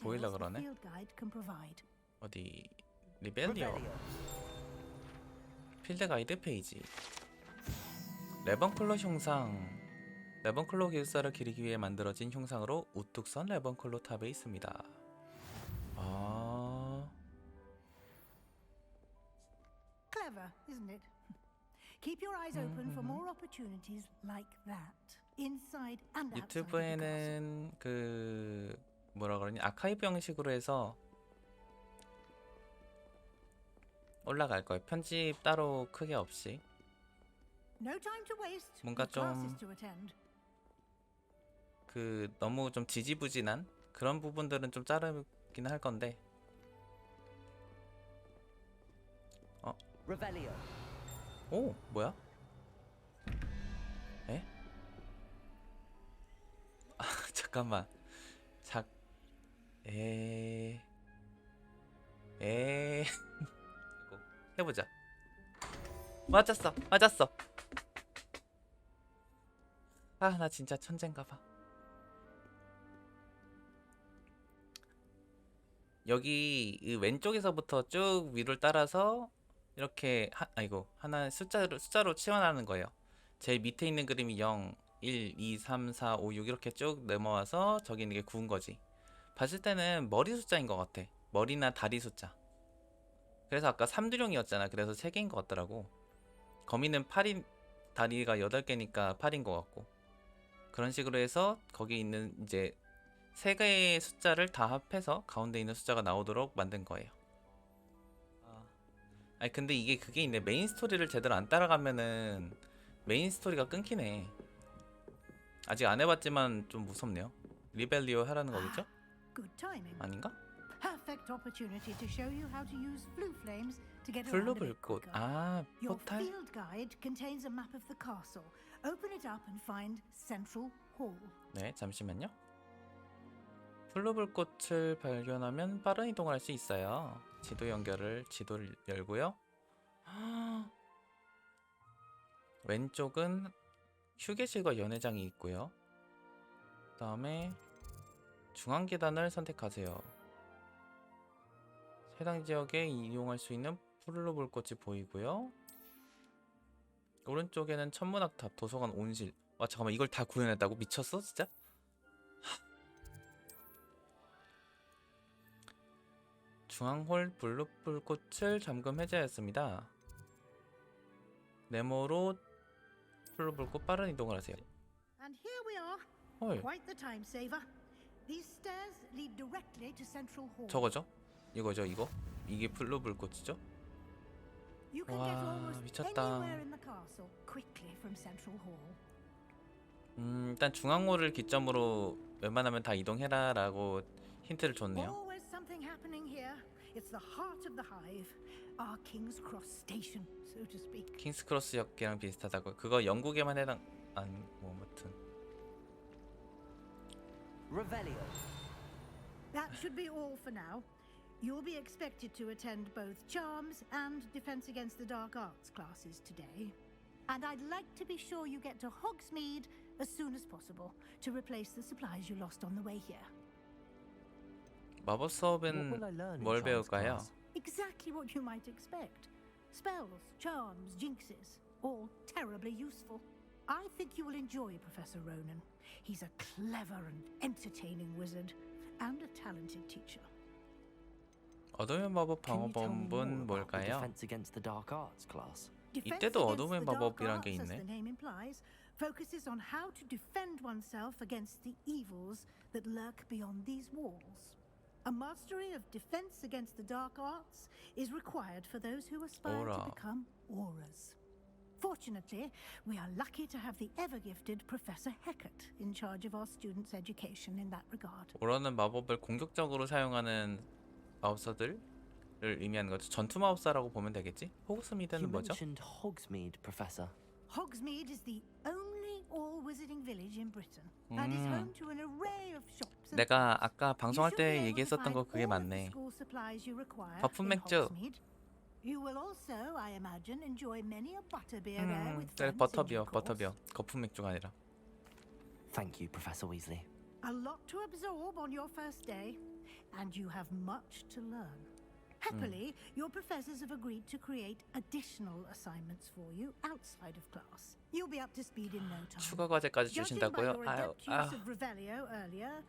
보이려 그러네. Field guide can provide. 어디 리벨리오 필드 가이드 페이지. 레번클로 흉상. 레번클로 기숙사를 기리기 위해 만들어진 흉상으로 우뚝 선 레번클로 탑에 있습니다. Clever, isn't it? Keep your eyes open for more opportunities like that, inside and outside of the castle. 유튜브에는 그 뭐라 그러니 아카이브 형식으로 해서 올라갈 거예요. 편집 따로 크게 없이. No time to waste. 뭔가 With classes 좀 to attend. 그 너무 좀 지지부진한 그런 부분들은 좀 자르긴 할 건데. Revelio. 오, 뭐야? 에? 잠깐만. 에이. 이거 해보자. 맞았어. 맞았어. 아, 나 진짜 천재인가봐. 여기 이 왼쪽에서부터 쭉 위를 따라서 이렇게 아이고 하나 숫자로 치환하는 거예요. 제일 밑에 있는 그림이 0, 1, 2, 3, 4, 5, 6 이렇게 쭉 넘어와서 저기 있는 게 9인 거지. 봤을 때는 머리 숫자인 것 같아. 머리나 다리 숫자. 그래서 아까 3두령이었잖아. 그래서 3개인 것 같더라고. 거미는 8인, 다리가 8개니까 8인 것 같고. 그런 식으로 해서 거기 있는 이제 3개의 숫자를 다 합해서 가운데 있는 숫자가 나오도록 만든 거예요. 아니 근데 이게 그게 있네. 메인 스토리를 제대로 안 따라가면은 메인 스토리가 끊기네. 아직 안 해봤지만 좀 무섭네요. 리벨리오 하라는 거겠죠? Good timing. 아닌가? Perfect opportunity to show you how to use flue flames to get 풀로 around a bit 불꽃. quicker. 아, Your 포탈? field guide contains a map of the castle. Open it up and find Central Hall. 네, 잠시만요. 풀로 불꽃을 발견하면 빠른 이동을 할 수 있어요. 지도를 열고요. 왼쪽은 휴게실과 연회장이 있고요. 그 다음에 중앙 계단을 선택하세요. 해당 지역에 이용할 수 있는 풀로 불꽃이 보이고요. 오른쪽에는 천문학탑, 도서관, 온실. 와 잠깐만, 이걸 다 구현했다고? 미쳤어 진짜? 중앙홀 블루 불꽃을 잠금 해제하였습니다. 네모로 풀로 불꽃 빠른 이동을 하세요. And here we are. 헐, Quite the time saver. These stairs lead directly to Central Hall. 저거죠? 이거죠, 이거? 이게 풀로 불꽃이죠? You can get 와, almost 미쳤다. anywhere in the castle quickly from Central Hall. 일단 중앙홀을 기점으로 웬만하면 다 이동해라 라고 힌트를 줬네요. Always something happening here. It's the heart of the hive. Our King's Cross station, so to speak. 킹스크로스 역계랑 비슷하다고. 그거 영국에만 해당 뭐 아무튼. Revelio. That should be all for now. You'll be expected to attend both Charms and Defense Against the Dark Arts classes today. And I'd like to be sure you get to Hogsmeade as soon as possible to replace the supplies you lost on the way here. 마법 수업은 뭘 배울까요? Exactly what you might expect. Spells, charms, jinxes, all terribly useful. I think you will enjoy Professor Ronan. He's a clever and entertaining wizard and a talented teacher. 어둠의 마법 방어법은 뭘까요? Defense Against the Dark Arts class. 이때도 어둠의 마법이란 게 As 있네. the name implies, focuses on how to defend oneself against the evils that lurk beyond these walls. A mastery of defense against the dark arts is required for those who aspire Aura. to become auras. Fortunately, we are lucky to have the ever-gifted Professor Hecat in charge of our students' education in that regard. 오라는 마법을 공격적으로 사용하는 마법사들을 의미하는 거죠. 전투 마법사라고 보면 되겠지? You 호그스미드는 뭐죠? mentioned Hogsmeade, Professor. Hogsmeade is the only all-wizarding village in Britain and is home to an array of shops. and 내가 pubs. 아까 You 방송할 should be 때 able to 얘기했었던 find 거 그게 all of the 맞네. school supplies you require 거품 in 맥주. Hogsmeade. You will also, I imagine, enjoy many a butterbeer there with 그래, friends in 버터비어, due course. 버터비어. 거품 맥주가 아니라. Thank you, Professor Weasley. A lot to absorb on your first day, and you have much to learn. Happily, your professors have agreed to create additional assignments for you outside of class. You'll be up to speed in no time. 추가 과제까지 Judging by 주신다고요? your 아유, adept use of Revelio earlier,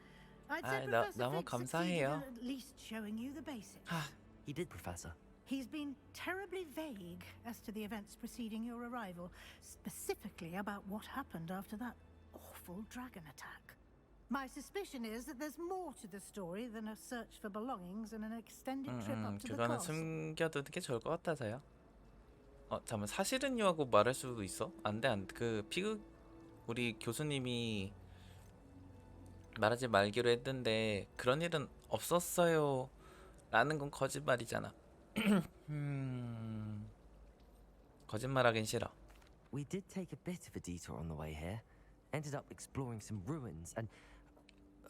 I'd say 나- Professor 너무 Fig succeeded 감사해요. in at least showing you the basics. He did, Professor. He's been terribly vague as to the events preceding your arrival, specifically about what happened after that awful dragon attack. My suspicion is that there's more to the story than a search for belongings and an extended trip up to the 그거는 castle. 숨겨두는 게 좋을 것 같아서요. 잠깐 사실은요 하고 말할 수도 있어? 안돼 안돼. 그 피그 우리 교수님이 말하지 말기로 했는데 그런 일은 없었어요 라는 건 거짓말이잖아. 거짓말하긴 싫어. We did take a bit of a detour on the way here. Ended up exploring some ruins and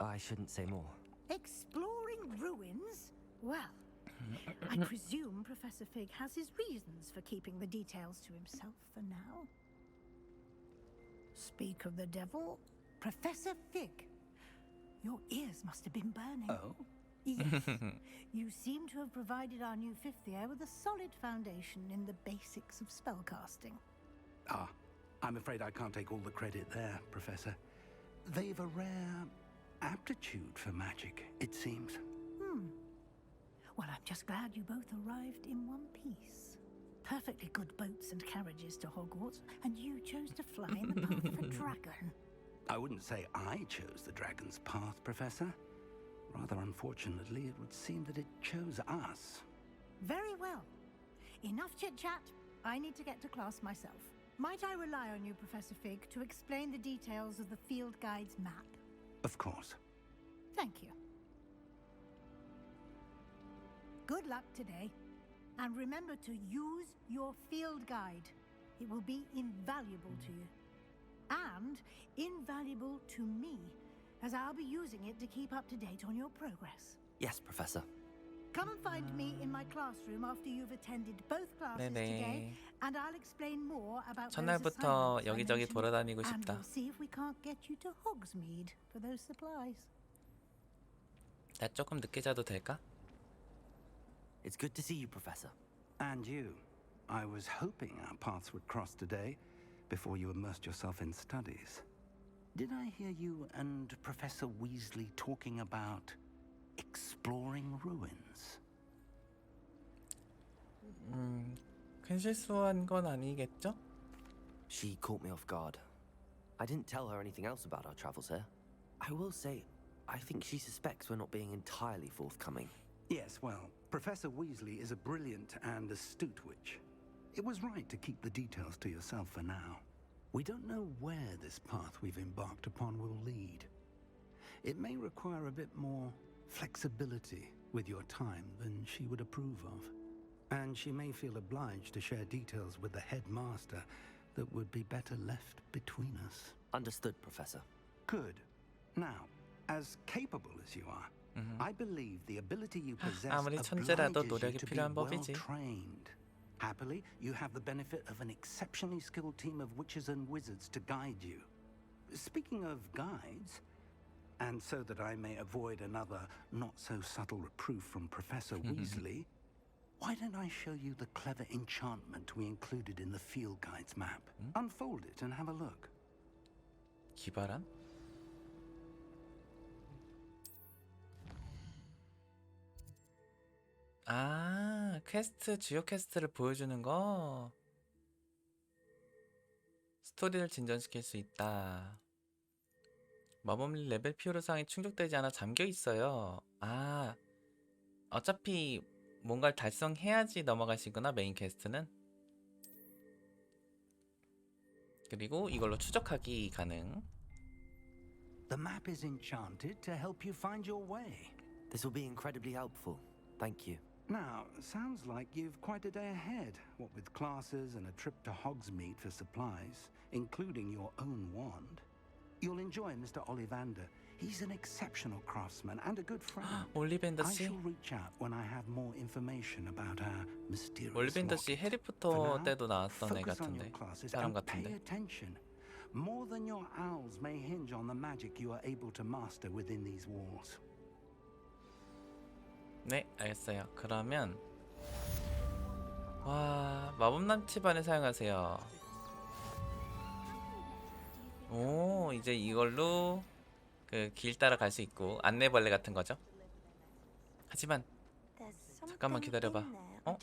I shouldn't say more. Exploring ruins? Well, I presume Professor Fig has his reasons for keeping the details to himself for now. Speak of the devil, Professor Fig. Your ears must have been burning. Oh? Yes. You seem to have provided our new fifth year with a solid foundation in the basics of spellcasting. Ah, I'm afraid I can't take all the credit there, Professor. They've a rare aptitude for magic, it seems. Well, I'm just glad you both arrived in one piece. Perfectly good boats and carriages to Hogwarts, and you chose to fly in the path of a dragon. I wouldn't say I chose the dragon's path, Professor. Rather unfortunately, it would seem that it chose us. Very well. Enough chit-chat. I need to get to class myself. Might I rely on you, Professor Fig, to explain the details of the field guide's map? Of course. Thank you. Good luck today. And remember to use your field guide. It will be invaluable to you. And invaluable to me, as I'll be using it to keep up to date on your progress. Yes, Professor. Come and find me in my classroom after you've attended both classes today, and I'll explain more about those 첫날부터 assignments I 여기저기 mentioned, 돌아다니고 and 싶다. we'll see if we can't get you to Hogsmeade for those supplies. 나 조금 늦게 자도 될까? It's good to see you, Professor. And you. I was hoping our paths would cross today, before you immersed yourself in studies. Did I hear you and Professor Weasley talking about exploring ruins? 큰 실수한 건 아니겠죠? She caught me off guard. I didn't tell her anything else about our travels here. I will say, I think she suspects we're not being entirely forthcoming. Yes, well, Professor Weasley is a brilliant and astute witch. It was right to keep the details to yourself for now. We don't know where this path we've embarked upon will lead. It may require a bit more flexibility with your time than she would approve of. And she may feel obliged to share details with the headmaster that would be better left between us. Understood, Professor. Good. Now, as capable as you are, I believe the ability you possess 아무리 obliges 천재라도 you 노력이 to be 필요한 well 법이지. trained. Happily, you have the benefit of an exceptionally skilled team of witches and wizards to guide you. Speaking of guides, and so that I may avoid another not-so-subtle reproof from Professor Weasley, why don't I show you the clever enchantment we included in the field guide's map? Unfold it and have a look. 기발한? 아, 퀘스트, 주요 퀘스트를 보여주는 거. 스토리를 진전시킬 수 있다. 마법리 레벨 피오르상이 충족되지 않아 잠겨 있어요. 아, 어차피 뭔가를 달성해야지 넘어가시구나, 메인 퀘스트는. 그리고 이걸로 추적하기 가능. The map is enchanted to help you find your way. This will be incredibly helpful. Thank you. Now, sounds like you've quite a day ahead, what with classes and a trip to Hogsmeade for supplies, including your own wand. You'll enjoy Mr. Ollivander. He's an exceptional craftsman and a good friend. 올리벤더 I 씨? shall reach out when I have more information about our mysterious 올리벤더 씨 locket. 해리포터 For now, 때도 나왔던 애 focus on 같은데. your classes 사람 and pay 같은데. attention. More than your owls may hinge on the magic you are able to master within these walls. 네, 알겠어요. 그러면 와, 마법 남치반을 사용하세요. 오, 이제 이걸로 그 길 따라 갈 수 있고 안내벌레 같은 거죠. 하지만 잠깐만 기다려봐. 어?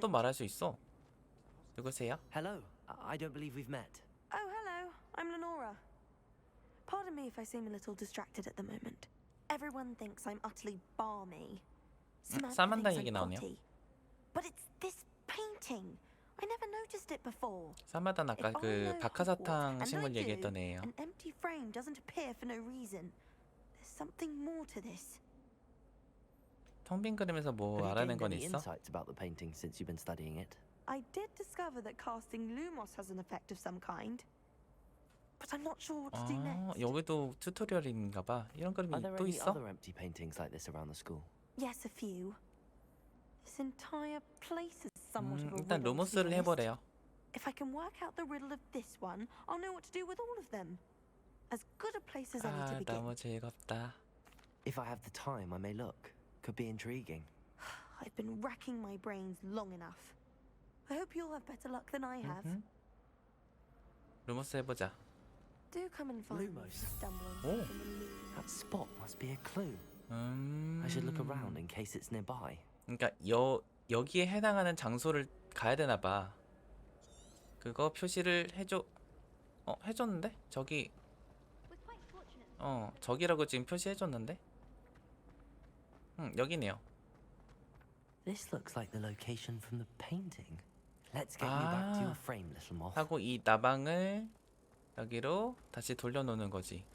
또 말할 수 있어. 누구세요? Hello. I don't believe we've met. Oh, hello. I'm Lenora. Pardon me if I seem a little distracted at the moment. Everyone thinks I'm utterly balmy. Samantha 사만다 thinks 얘기 I'm 나오네요. potty. But it's this painting. I never noticed it before. 사마단 아까 If I 그 know 박하사탕 Hogwarts, 식물 and I 얘기했던 do, 애예요. An empty frame doesn't appear for no reason. There's something more to this. 텅 빈 그림에서 뭐 Have you 알아낸 gained 건 any 있어? insights about the painting since you've been studying it? I did discover that casting Lumos has an effect of some kind. But I'm not sure what to do 아, next. 여기도 튜토리얼인가 봐. 이런 그림이 Are there 또 any 있어? other empty paintings like this around the school? Yes, a few. This entire place is somewhat of a 일단 riddle, to be 루머스를 honest. 해보래요. If I can work out the riddle of this one, I'll know what to do with all of them. As good a place as any to 아, begin. 너무 즐겁다. If I have the time, I may look. Could be intriguing. I've been racking my brains long enough. I hope you'll have better luck than I have. 루머스 해보자. Do come and find me Lumos. stumbling Oh. in the illusion. That spot must be a clue. I should look around in case it's nearby. 그러니까 여기에 해당하는 장소를 가야 되나 봐. 그거 표시를 해줘. 해줬는데? 저기. 저기라고 지금 표시해줬는데? 여기네요. This looks like the location from the painting. Let's get you back to your frame, little moth. 하고 이 나방을 여기로 다시 돌려놓는 거지.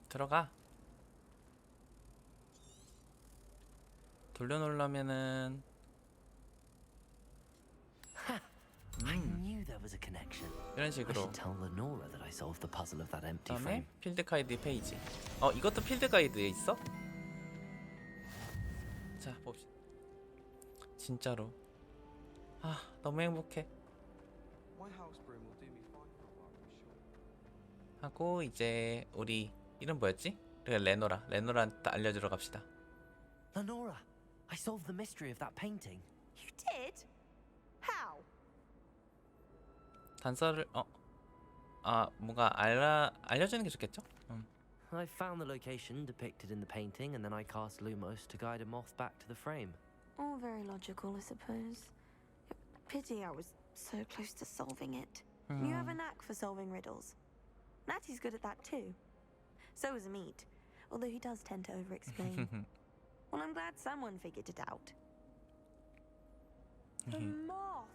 들어가. 돌려놓으려면은 I knew there was a connection. 이런 I 식으로. should tell Lenora that I solved the puzzle of that empty 그다음에 frame. 필드 가이드 페이지. 이것도 필드 가이드에 있어? 자, 봅시다. 진짜로. 너무 행복해. 하고 이제 우리 이름 뭐였지? 그래, 레노라한테 알려주러 갑시다. Lenora, I solved the mystery of that painting. You did? How? 단서를 뭔가 알려주는 게 좋겠죠? I found the location depicted in the painting, and then I cast Lumos to guide a moth back to the frame. All very logical, I suppose. Pity I was so close to solving it. You have a knack for solving riddles. Natty's good at that too. So is Amit, although he does tend to over-explain. Well, I'm glad someone figured it out. The moth!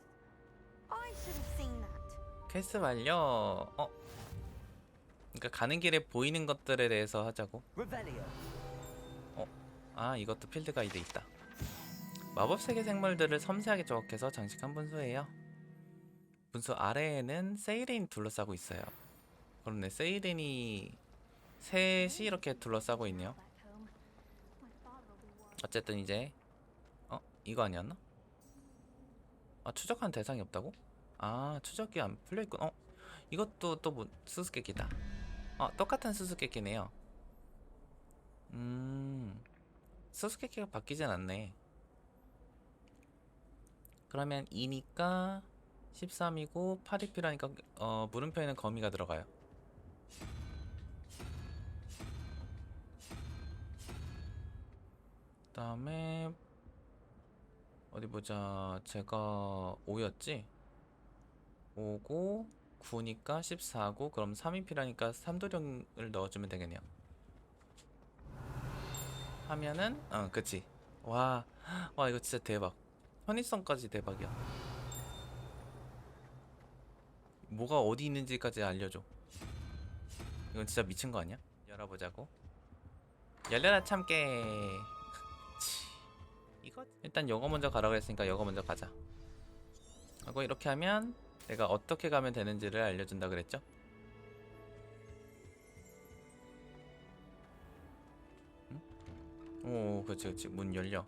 I should have seen that. 퀘스트 완료. 그러니까 가는 길에 보이는 것들에 대해서 하자고. Revelio. 이것도 필드 가이드 있다. 마법 세계 생물들을 섬세하게 조각해서 장식한 분수예요. 분수 아래에는 세이렌이 둘러싸고 있어요. 그렇네, 세이렌이 셋이 이렇게 둘러싸고 있네요. 어쨌든 이제 이거 아니었나? 추적한 대상이 없다고? 추적이 안 풀려있군. 이것도 또 뭐 수수께끼다. 똑같은 수수께끼네요. 수수께끼가 바뀌진 않네. 그러면 2니까 13이고 8이 필요하니까 물음표에는 거미가 들어가요. 그 다음에 어디 보자. 제가 5였지? 5고 9니까 14고 그럼 3이 필요하니까 3도령을 넣어주면 되겠네요. 하면은 그치. 와 이거 진짜 대박. 편의성까지 대박이야. 뭐가 어디 있는지까지 알려줘. 이건 진짜 미친 거 아니야? 열어보자고. 열려라 참깨. 이거 일단 이거 먼저 가라고 했으니까 이거 먼저 가자. 하고 이렇게 하면 내가 어떻게 가면 되는지를 알려준다 그랬죠? 응? 오, 그치. 문 열려.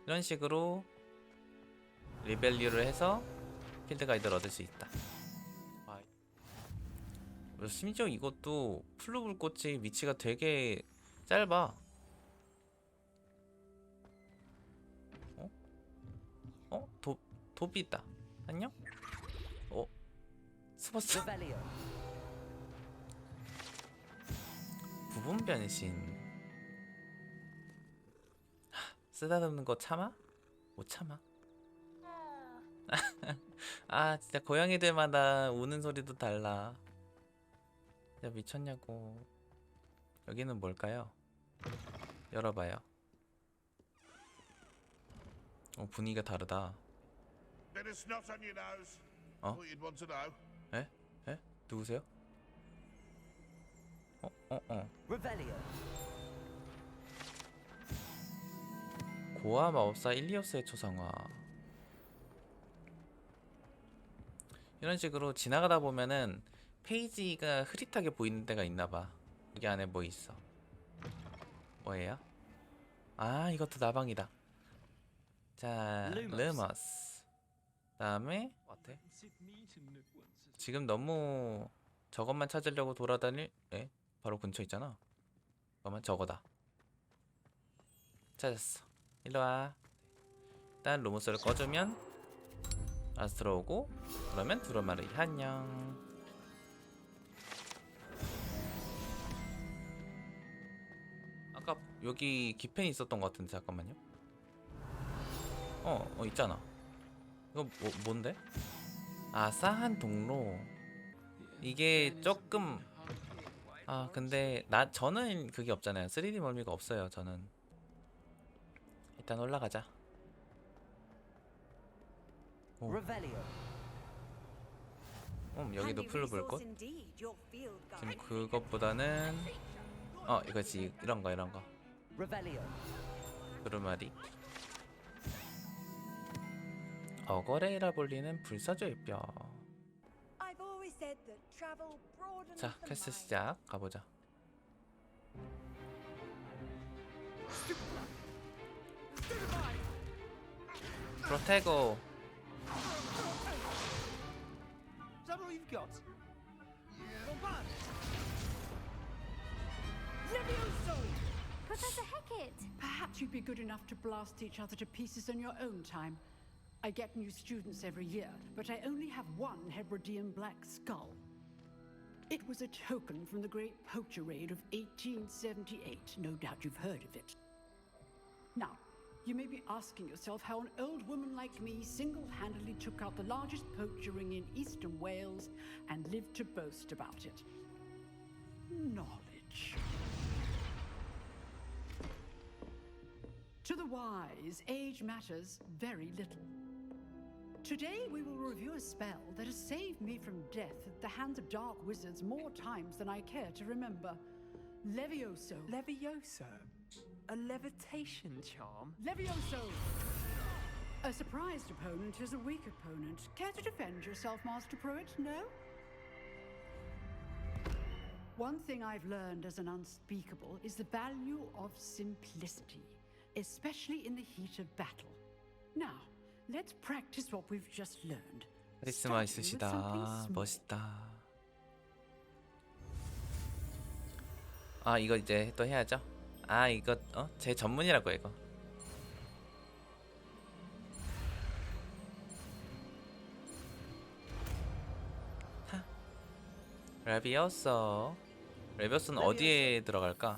이런 식으로 리벨리오를 해서 필드 가이드를 얻을 수 있다. 심지어 이것도 플루불꽃이 위치가 되게 짧아. 도비 있다. 안녕? 스포츠. 부분 변신. 쓰다듬는 거 참아? 못 참아. 진짜 고양이들마다 우는 소리도 달라. 진짜 미쳤냐고. 여기는 뭘까요? 열어봐요. 분위기가 다르다. 에? 누구세요? 고아 마법사 일리오스의 초상화. 이런 식으로 지나가다 보면은 페이지가 흐릿하게 보이는 데가 있나봐. 여기 안에 뭐 있어? 뭐예요? 아, 이것도 나방이다. 자, 르머스. 다음에 어때? 지금 너무 저것만 찾으려고 돌아다닐. 에? 바로 근처 있잖아. 잠깐만, 저거다. 찾았어. 일로 와. 일단 루무스를 꺼주면 알아서 들어오고, 그러면 두루마리 안녕. 아까 여기 기펜이 있었던 것 같은데 잠깐만요. 있잖아. 이거 뭔데? 아, 싸한 동로. 이게 조금 근데 저는 그게 없잖아요. 3D 멀미가 없어요. 저는 일단 올라가자. 오. 여기도 풀로 불꽃. 지금 그것보다는 이거지. 이런 거. 두루마리. 어거레이라 불리는 불사조의 뼈. 자, 퀘스트 시작. 가보자. 프로테고. Is that all you've got? Professor Hecat! Perhaps you'd be good enough to blast each other to pieces in your own time. I get new students every year, but I only have one Hebridean black skull. It was a token from the Great Poacher Raid of 1878. No doubt you've heard of it. Now, you may be asking yourself how an old woman like me single-handedly took out the largest poacher ring in eastern Wales and lived to boast about it. Knowledge. To the wise, age matters very little. Today we will review a spell that has saved me from death at the hands of dark wizards more times than I care to remember. Levioso. Levioso? A levitation charm? Levioso! A surprised opponent is a weak opponent. Care to defend yourself, Master Pruitt? No? One thing I've learned as an unspeakable is the value of simplicity, especially in the heat of battle. Now, let's practice what we've just learned. 카리스마 있으시다. 멋있다. 이거 이제 또 해야죠. 이거 제 전문이라고 이거. 레비오스는 어디에 들어갈까?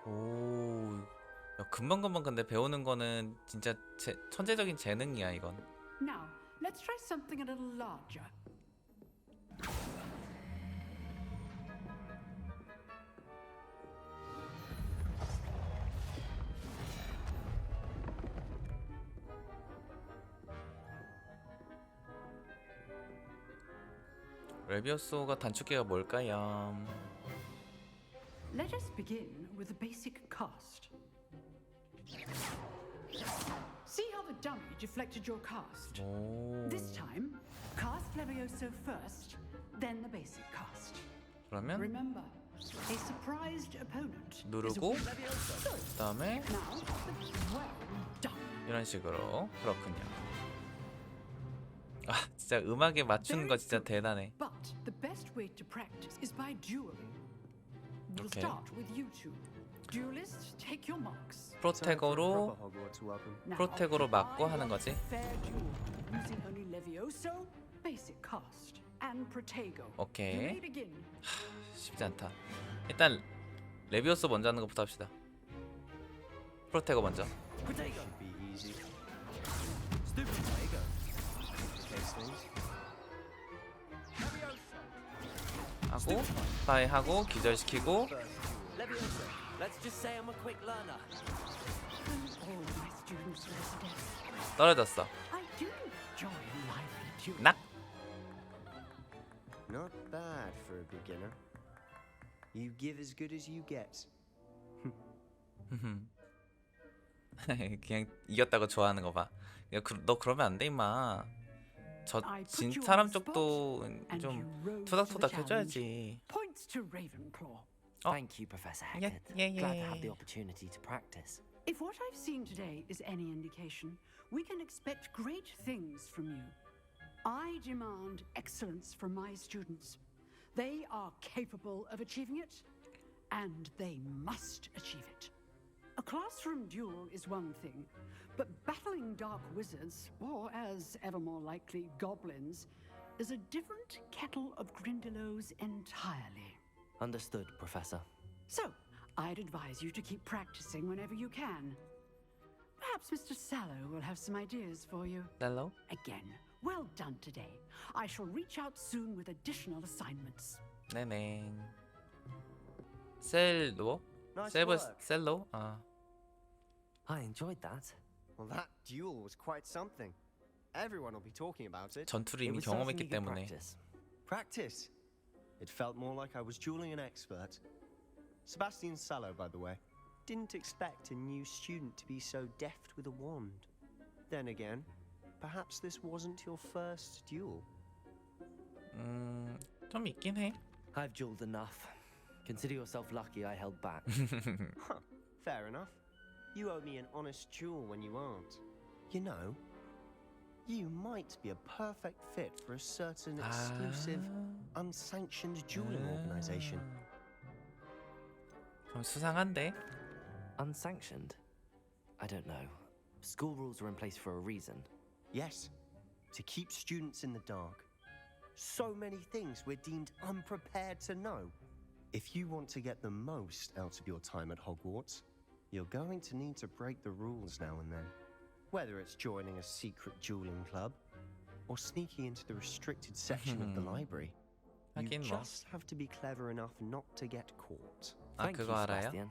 오, 야, 금방금방 근데 배우는 거는 진짜 천재적인 재능이야 이건. Now, let's try something a little larger. 레비오스가 단축키가 뭘까요? Let us begin with the basic cast. See how the dummy deflected your cast? This time, cast Levioso first, then the basic cast. 그러면 Remember, a surprised opponent 누르고 그다음에 Now, well done. 이런 식으로. 그렇군요. 진짜 음악에 맞추는 거 진짜 대단해. But the best way to practice is by dueling. We'll Okay. start with you two. Duelists, take your marks. 프로텍으로 맞고 하는 거지. Fair duel, using only Levioso, basic cast, and Protego. 오케이. You may begin. 쉽지 않다. 일단 레비오스 먼저 하는 것부터 합시다. 프로테거 먼저. 하고 스파이 하고 기절시키고. 떨어졌어. 낙. Not bad for a beginner. You give as good as you get. 그냥 이겼다고 좋아하는 거 봐. 야, 너 그러면 안 돼 임마. 저 진 사람 쪽도 좀 토닥토닥 해줘야지. Thank you, Professor Heckert. Glad to have the opportunity to practice. If what I've seen today is any indication, we can expect great things from you. I demand excellence from my students. They are capable of achieving it, and they must achieve it. A classroom duel is one thing, but battling dark wizards, or as ever more likely, goblins, is a different kettle of Grindylows entirely. Understood, Professor. So, I'd advise you to keep practicing whenever you can. Perhaps Mr. Sallow will have some ideas for you. Sallow? Again, well done today. I shall reach out soon with additional assignments. 네네. 셀로? 셀로? 아. I enjoyed that. Well, that duel was quite something. Everyone will be talking about it. 전투를 It 이미 was 경험했기 certainly good 때문에. practice. Practice. It felt more like I was dueling an expert. Sebastian Sallow, by the way, didn't expect a new student to be so deft with a wand. Then again, perhaps this wasn't your first duel. 좀 있긴 해. I've dueled enough. Consider yourself lucky I held back. Huh, fair enough. You owe me an honest duel when you aren't. You know, you might be a perfect fit for a certain exclusive, unsanctioned dueling organization. 좀 수상한데? Unsanctioned? I don't know. School rules are in place for a reason. Yes, to keep students in the dark. So many things we're deemed unprepared to know. If you want to get the most out of your time at Hogwarts, you're going to need to break the rules now and then. Whether it's joining a secret dueling club or sneaking into the restricted section of the library, you just have to be clever enough not to get caught. 아, 그거 알아요?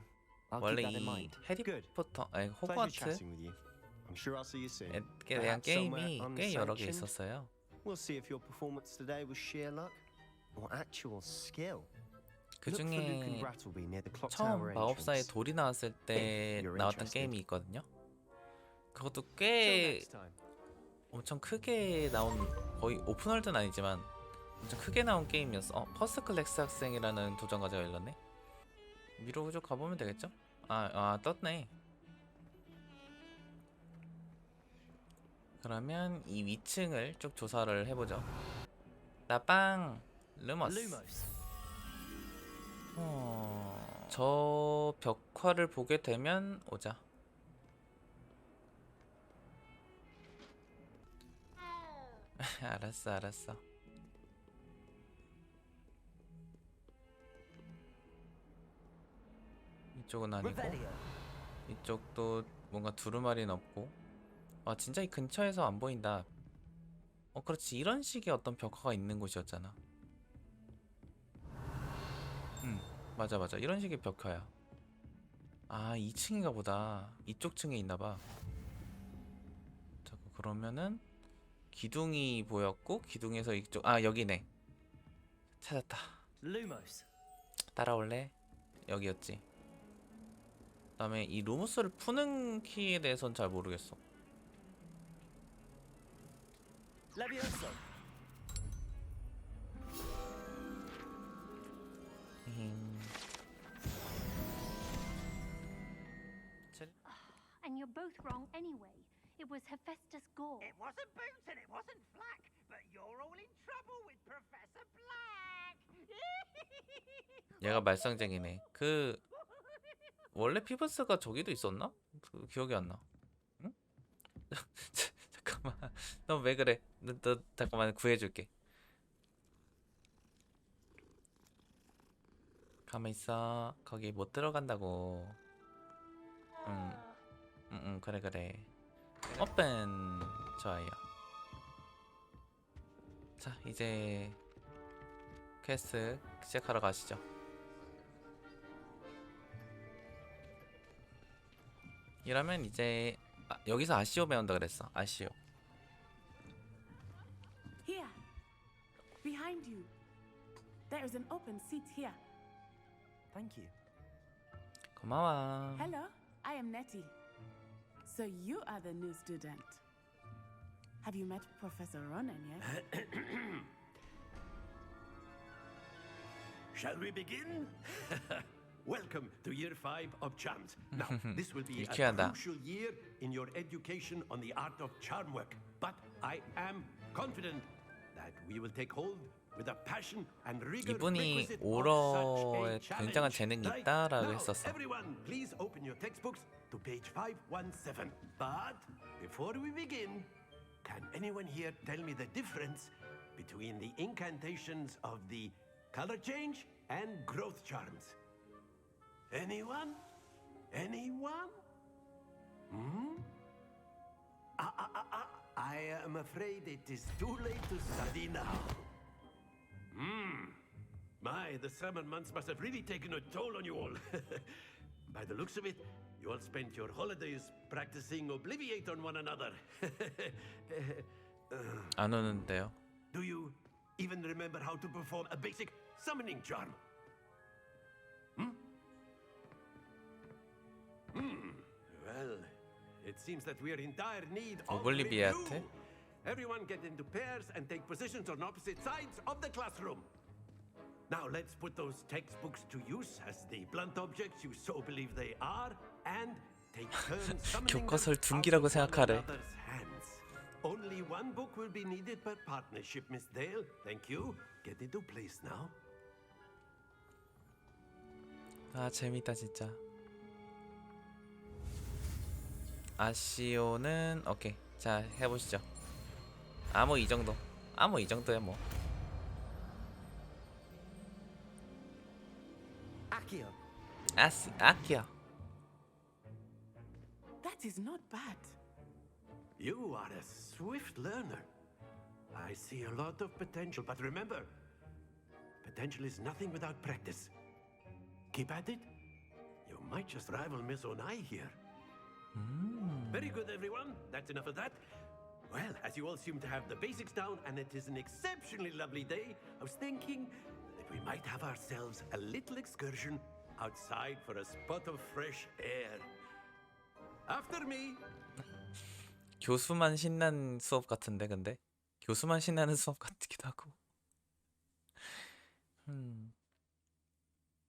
원래 이 해리포터, 아니 호그와트 I'm sure I'll see you soon. 에 대한 게임이 꽤 여러 개 있었어요. We'll see if your performance today was sheer luck or actual skill. 그 중에 처음 마법사의 돌이 나왔을 때 나왔던 게임이 있거든요. 그것도 꽤 엄청 크게 나온, 거의 오픈월드는 아니지만 엄청 크게 나온 게임이었어. 퍼스트 클래스 학생이라는 도전 과제가 열렸네. 위로 쭉 가보면 되겠죠? 떴네. 그러면 이 위층을 쭉 조사를 해보죠. 나빵 루머스. 저 벽화를 보게 되면 오자. 알았어. 이쪽은 아니고 이쪽도 뭔가 두루마리는 없고. 와, 진짜 이 근처에서 안 보인다. 그렇지, 이런 식의 어떤 벽화가 있는 곳이었잖아. 맞아, 이런 식의 벽화야. 아, 2층인가 보다. 이쪽 층에 있나봐. 자꾸 그러면은 기둥이 보였고, 기둥에서 이쪽, 여기네. 찾았다. 따라올래? 여기였지. 그 다음에 이 루무스를 푸는 키에 대해서는 잘 모르겠어. And you're both wrong anyway. It was Hephaestus Gore. It wasn't Boots and it wasn't Flack, but you're all in trouble with Professor Black. 얘가 말썽쟁이네. 원래 피버스가 저기도 있었나? 기억이 안 나. 응? 잠깐만. 너 왜 그래? 너 잠깐만 구해줄게. 가만 있어. 거기 못 들어간다고. 그래. 오픈. 좋아요. 자, 이제 퀘스트 시작하러 가시죠. 이러면 이제 여기서 아시오 배운다 그랬어. 아시오. Here, behind you. There is an open seat here. Thank you. 고마워. Hello, I am Nettie. So you are the new student. Have you met Professor Ronan yet? Shall we begin? welcome to year 5 of charms. Now, this will be a 유쾌하다. crucial year in your education on the art of charm work. But I am confident that we will take hold with a passion and rigor 이분이 requisite of 오러에 such a 굉장한 challenge. 재능이 Right? 있다라고 Now, 했었어. everyone, please open your textbooks to page 517. But before we begin, can anyone here tell me the difference between the incantations of the color change and growth charms? Anyone? Anyone? Hmm? I am afraid it is too late to study now. My, the summer months must have really taken a toll on you all. By the looks of it, you all spent your holidays practicing Obliviate on one another. 안 오는데요. Do you even remember how to perform a basic summoning charm? Well, it seems that we are in dire need of Obliviate? review. Everyone get into pairs and take positions on opposite sides of the classroom. Now let's put those textbooks to use as the blunt objects you so believe they are, and take turns summoning them 교과서를 out 둔기라고 of one 생각하래. another's hands. Only one book will be needed per partnership, Miss Dale. Thank you. Get into place now. 아 재밌다 진짜. 아시오는 오케이. 자 해보시죠. 뭐 이 정도. 뭐 이 정도야 뭐. Accio. 아키야. That is not bad. You are a swift learner. I see a lot of potential, but remember, potential is nothing without practice. Keep at it. You might just rival Miss Onai here. Very good, everyone. That's enough of that. Well, as you all seem to have the basics down, and it is an exceptionally lovely day, I was thinking that we might have ourselves a little excursion outside for a spot of fresh air. After me. 교수만 신난 수업 같은데 근데 교수만 신나는 수업 같기도 하고.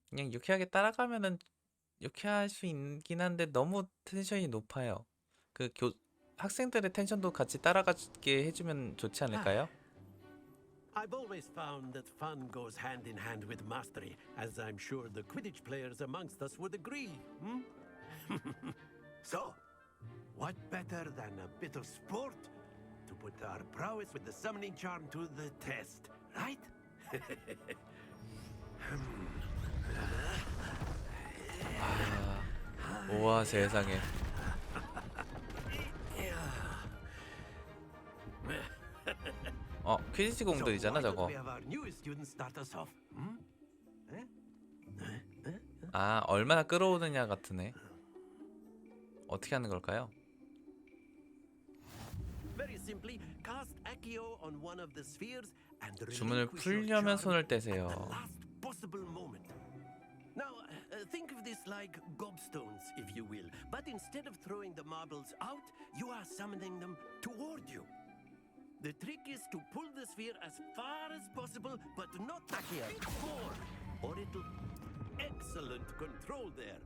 그냥 유쾌하게 따라가면은 유쾌할 수 있긴 한데 너무 텐션이 높아요. 그 학생들의 텐션도 같이 따라가게 해주면 좋지 않을까요? I've always found that fun goes hand in hand with mastery, as I'm sure the Quidditch players amongst us would agree. So, what better than a bit of sport to put our prowess with the summoning charm to the test, right? 우와 세상에. 퀴즈지 공들이잖아 저거. 얼마나 끌어오느냐 같으네. 어떻게 하는 걸까요? 주문을 풀려면 손을 떼세요. Now, think of this like gobstones, if you will. But instead of throwing the marbles out, you are summoning them toward you. The trick is to pull the sphere as far as possible, but not a bit more, or it'll... Excellent control there.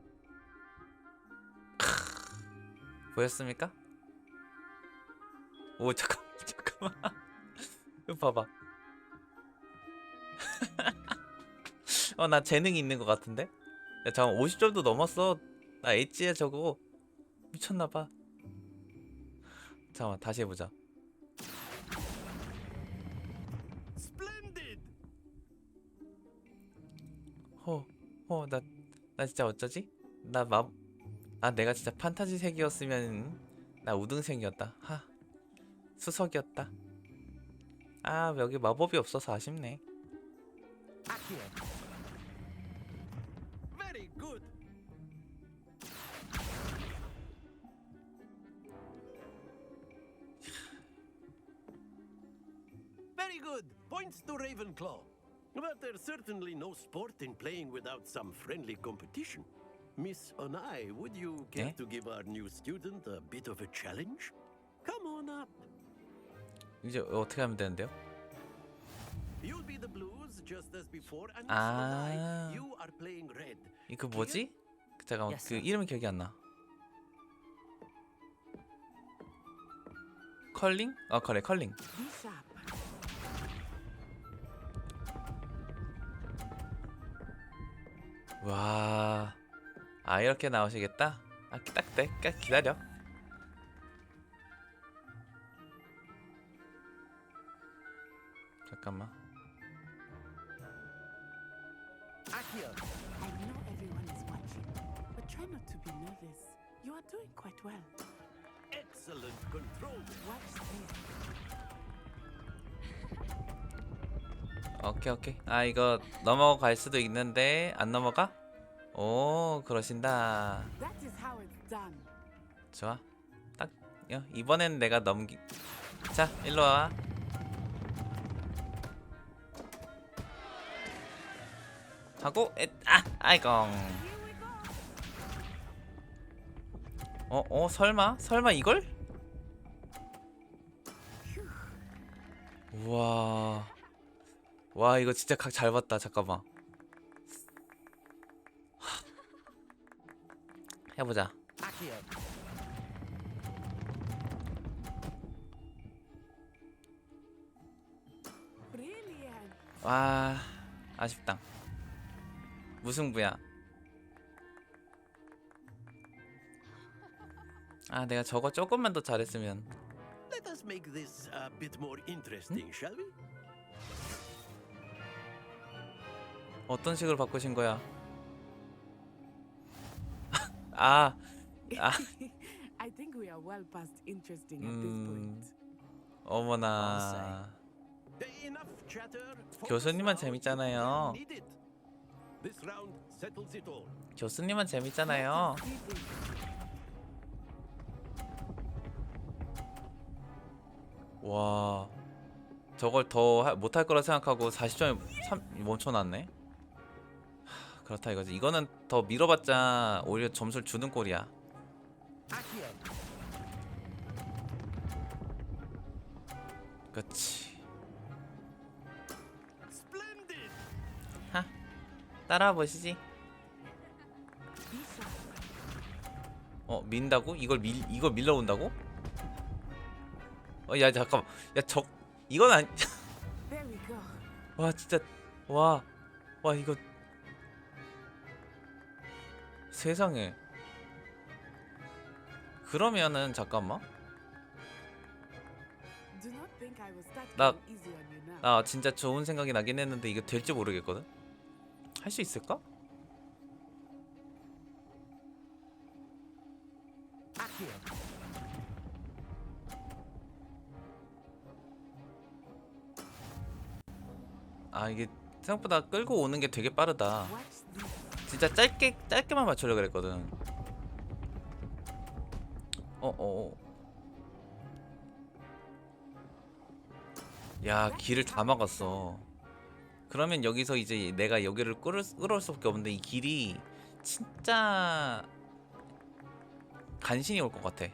보였습니까? 오 잠깐만. 이거 봐봐. 나 재능이 있는 것 같은데? 야 잠깐 50점도 넘었어. 나 엣지야 저거. 미쳤나봐. 잠깐만 다시 해보자. 나 진짜 어쩌지? 내가 진짜 판타지 색이었으면 나 우등생이었다. 수석이었다. 여기 마법이 없어서 아쉽네. Very good. Very good. Points to Ravenclaw. But there's certainly no sport in playing without some friendly competition. Miss Onai, would you care to give our new student a bit of a challenge? Come on up. 이제 어떻게 하면 되는데요? You'll be the blues just as 아, 이거 뭐지? 잠깐만, 그 이름이 기억이 안 나. 컬링? 그래, 컬링. 와, 이렇게 나오시겠다? 딱 기다려. 잠깐만. I know everyone is watching, but try not to be nervous. You are doing quite well. Excellent control. Watch this. 오케이. 이거 넘어갈 수도 있는데 안 넘어가? 오, 그러신다. That is how it's done. 좋아. 딱 이번엔 내가 자, 일로 와. 하고 아이고. 설마 이걸? 우와. 와, 이거 진짜 각 잘 봤다. 잠깐만. 해보자. 와, 아쉽다. 무승부야. 내가 저거 조금만 더 잘했으면. Let us make this a bit more interesting, shall we? 어떤 식으로 바꾸신 거야? I think we are well past interesting at this point. 어머나. 교수님은 재밌잖아요. This round settles it all. 교수님은 재밌잖아요. 와, 저걸 더 못할 거라 생각하고 40점에 멈춰놨네. 그렇다 이거지. 이거는 더 밀어봤자 오히려 점수를 주는 꼴이야. 그렇지. 따라와 보시지. 민다고? 이걸 밀러온다고? 야, 잠깐만. 야, 이건 아니. 와, 진짜. 와, 이거. 세상에. 그러면은 잠깐만. 나 진짜 좋은 생각이 나긴 했는데 이거 될지 모르겠거든. 할 수 있을까? 이게 생각보다 끌고 오는 게 되게 빠르다. 진짜 짧게만 맞추려고 그랬거든. 야, 길을 다 막았어. 그러면 여기서 이제 내가 여기를 끌어올 수밖에 없는데 이 길이 진짜 간신히 올 것 같아.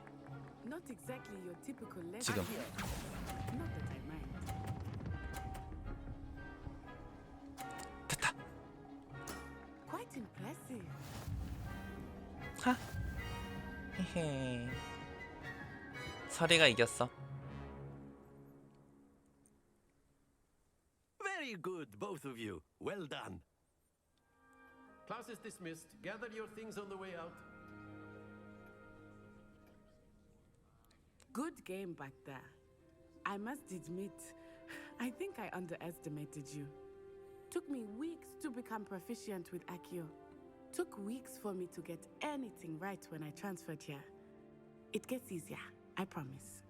지금. 됐다. 하. 헤헤. 서리가 이겼어. Very good, both of you. Well done. Class is dismissed. Gather your things on the way out. Good game back there. I must admit, I think I underestimated you. Took me weeks to become proficient with Accio. Took weeks for me to get anything right when I transferred here. It gets easier, I promise.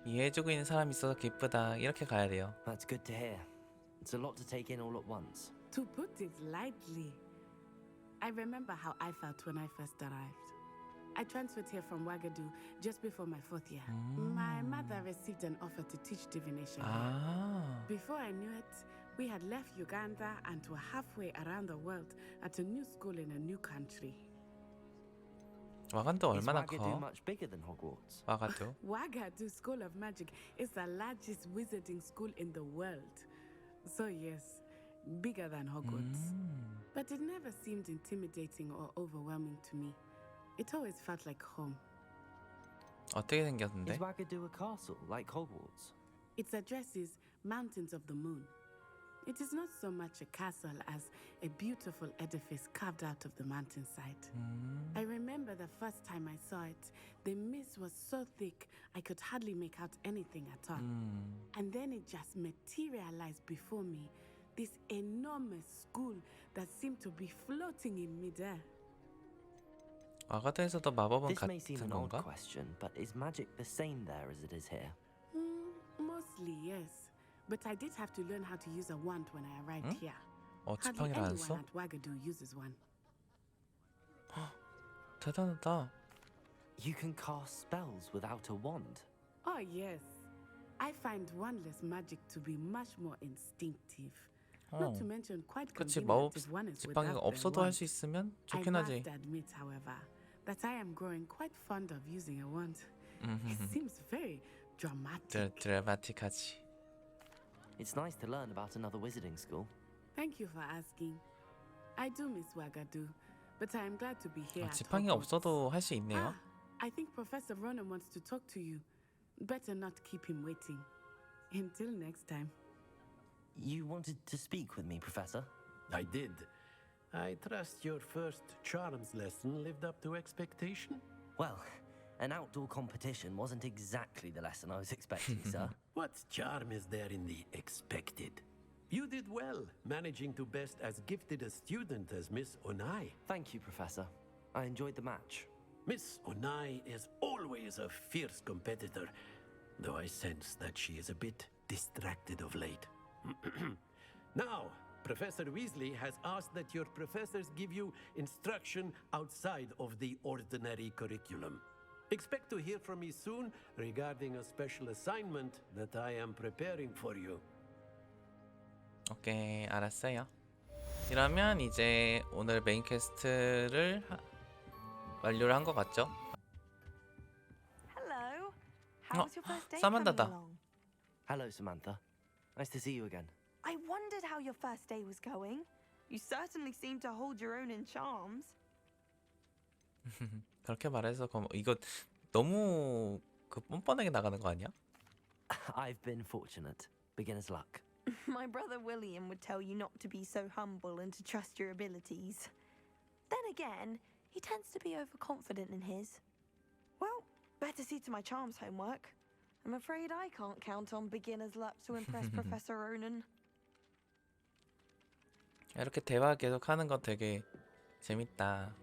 이해해주고 있는 사람이 있어서 기쁘다. 이렇게 가야 돼요. That's good to hear. It's a lot to take in all at once. To put it lightly, I remember how I felt when I first arrived. I transferred here from Ouagadougou just before my 4th year. My mother received an offer to teach divination. Before I knew it, we had left Uganda and were halfway around the world at a new school in a new country. 와간도 얼마나 커? Is Ouagadougou much bigger than Hogwarts? 와간도. Ouagadougou School of Magic is the largest wizarding school in the world. So yes, bigger than Hogwarts. But it never seemed intimidating or overwhelming to me. It always felt like home. 어떻게 생겼는데? Is Wagadu a castle like Hogwarts? Its address is Mountains of the Moon. It is not so much a castle as a beautiful edifice carved out of the mountainside. I remember the first time I saw it, the mist was so thick I could hardly make out anything at all. And then it just materialized before me, this enormous school that seemed to be floating in midair. 아가다에서도 마법은 This may seem 같은 an odd 건가? question, but is magic the same there as it is here? Mostly, yes. But I did have to learn how to use a wand when I arrived here. Hardly 지팡이를 안 써? anyone at Wagadu uses one. 대단하다. You can cast spells without a wand. Oh, yes. I find wandless magic to be much more instinctive. Not to mention quite 그치, convenient 마법 if one is 지팡이가 without 없어도 their 할 수 wand. 있으면 I 좋긴 하지. must admit, however, that I am growing quite fond of using a wand. It seems very dramatic. 드라마틱하지. It's nice to learn about another wizarding school. Thank you for asking. I do miss Wagadu, but I am glad to be here. at 지팡이 Hogwarts. 없어도 할 수 있네요. I think Professor Ronan wants to talk to you. Better not keep him waiting. Until next time. You wanted to speak with me, Professor? I did. I trust your first charms lesson lived up to expectation? Well, an outdoor competition wasn't exactly the lesson I was expecting, sir. What charm is there in the expected? You did well, managing to best as gifted a student as Miss Onai. Thank you, Professor. I enjoyed the match. Miss Onai is always a fierce competitor, though I sense that she is a bit distracted of late. Now, Professor Weasley has asked that your professors give you instruction outside of the ordinary curriculum. Expect to hear from me soon regarding a special assignment that I am preparing for you. 오케이, 알았어요. 이러면 이제 오늘 메인 퀘스트를 완료를 한 것 같죠? Hello. How was your first day 사만다다. coming along? Hello, Samantha. Nice to see you again. I wondered how your first day was going. You certainly seem to hold your own in charms. 그렇게 말해서 이거 너무 뻔뻔하게 나가는 거 아니야? I've been fortunate. Beginner's luck. My brother William would tell you not to be so humble and to trust your abilities. Then again, he tends to be overconfident in his. Well, better see to my charms homework. I'm afraid I can't count on beginner's luck to impress Professor Ronan. 이렇게 대화 계속 하는 거 되게 재밌다.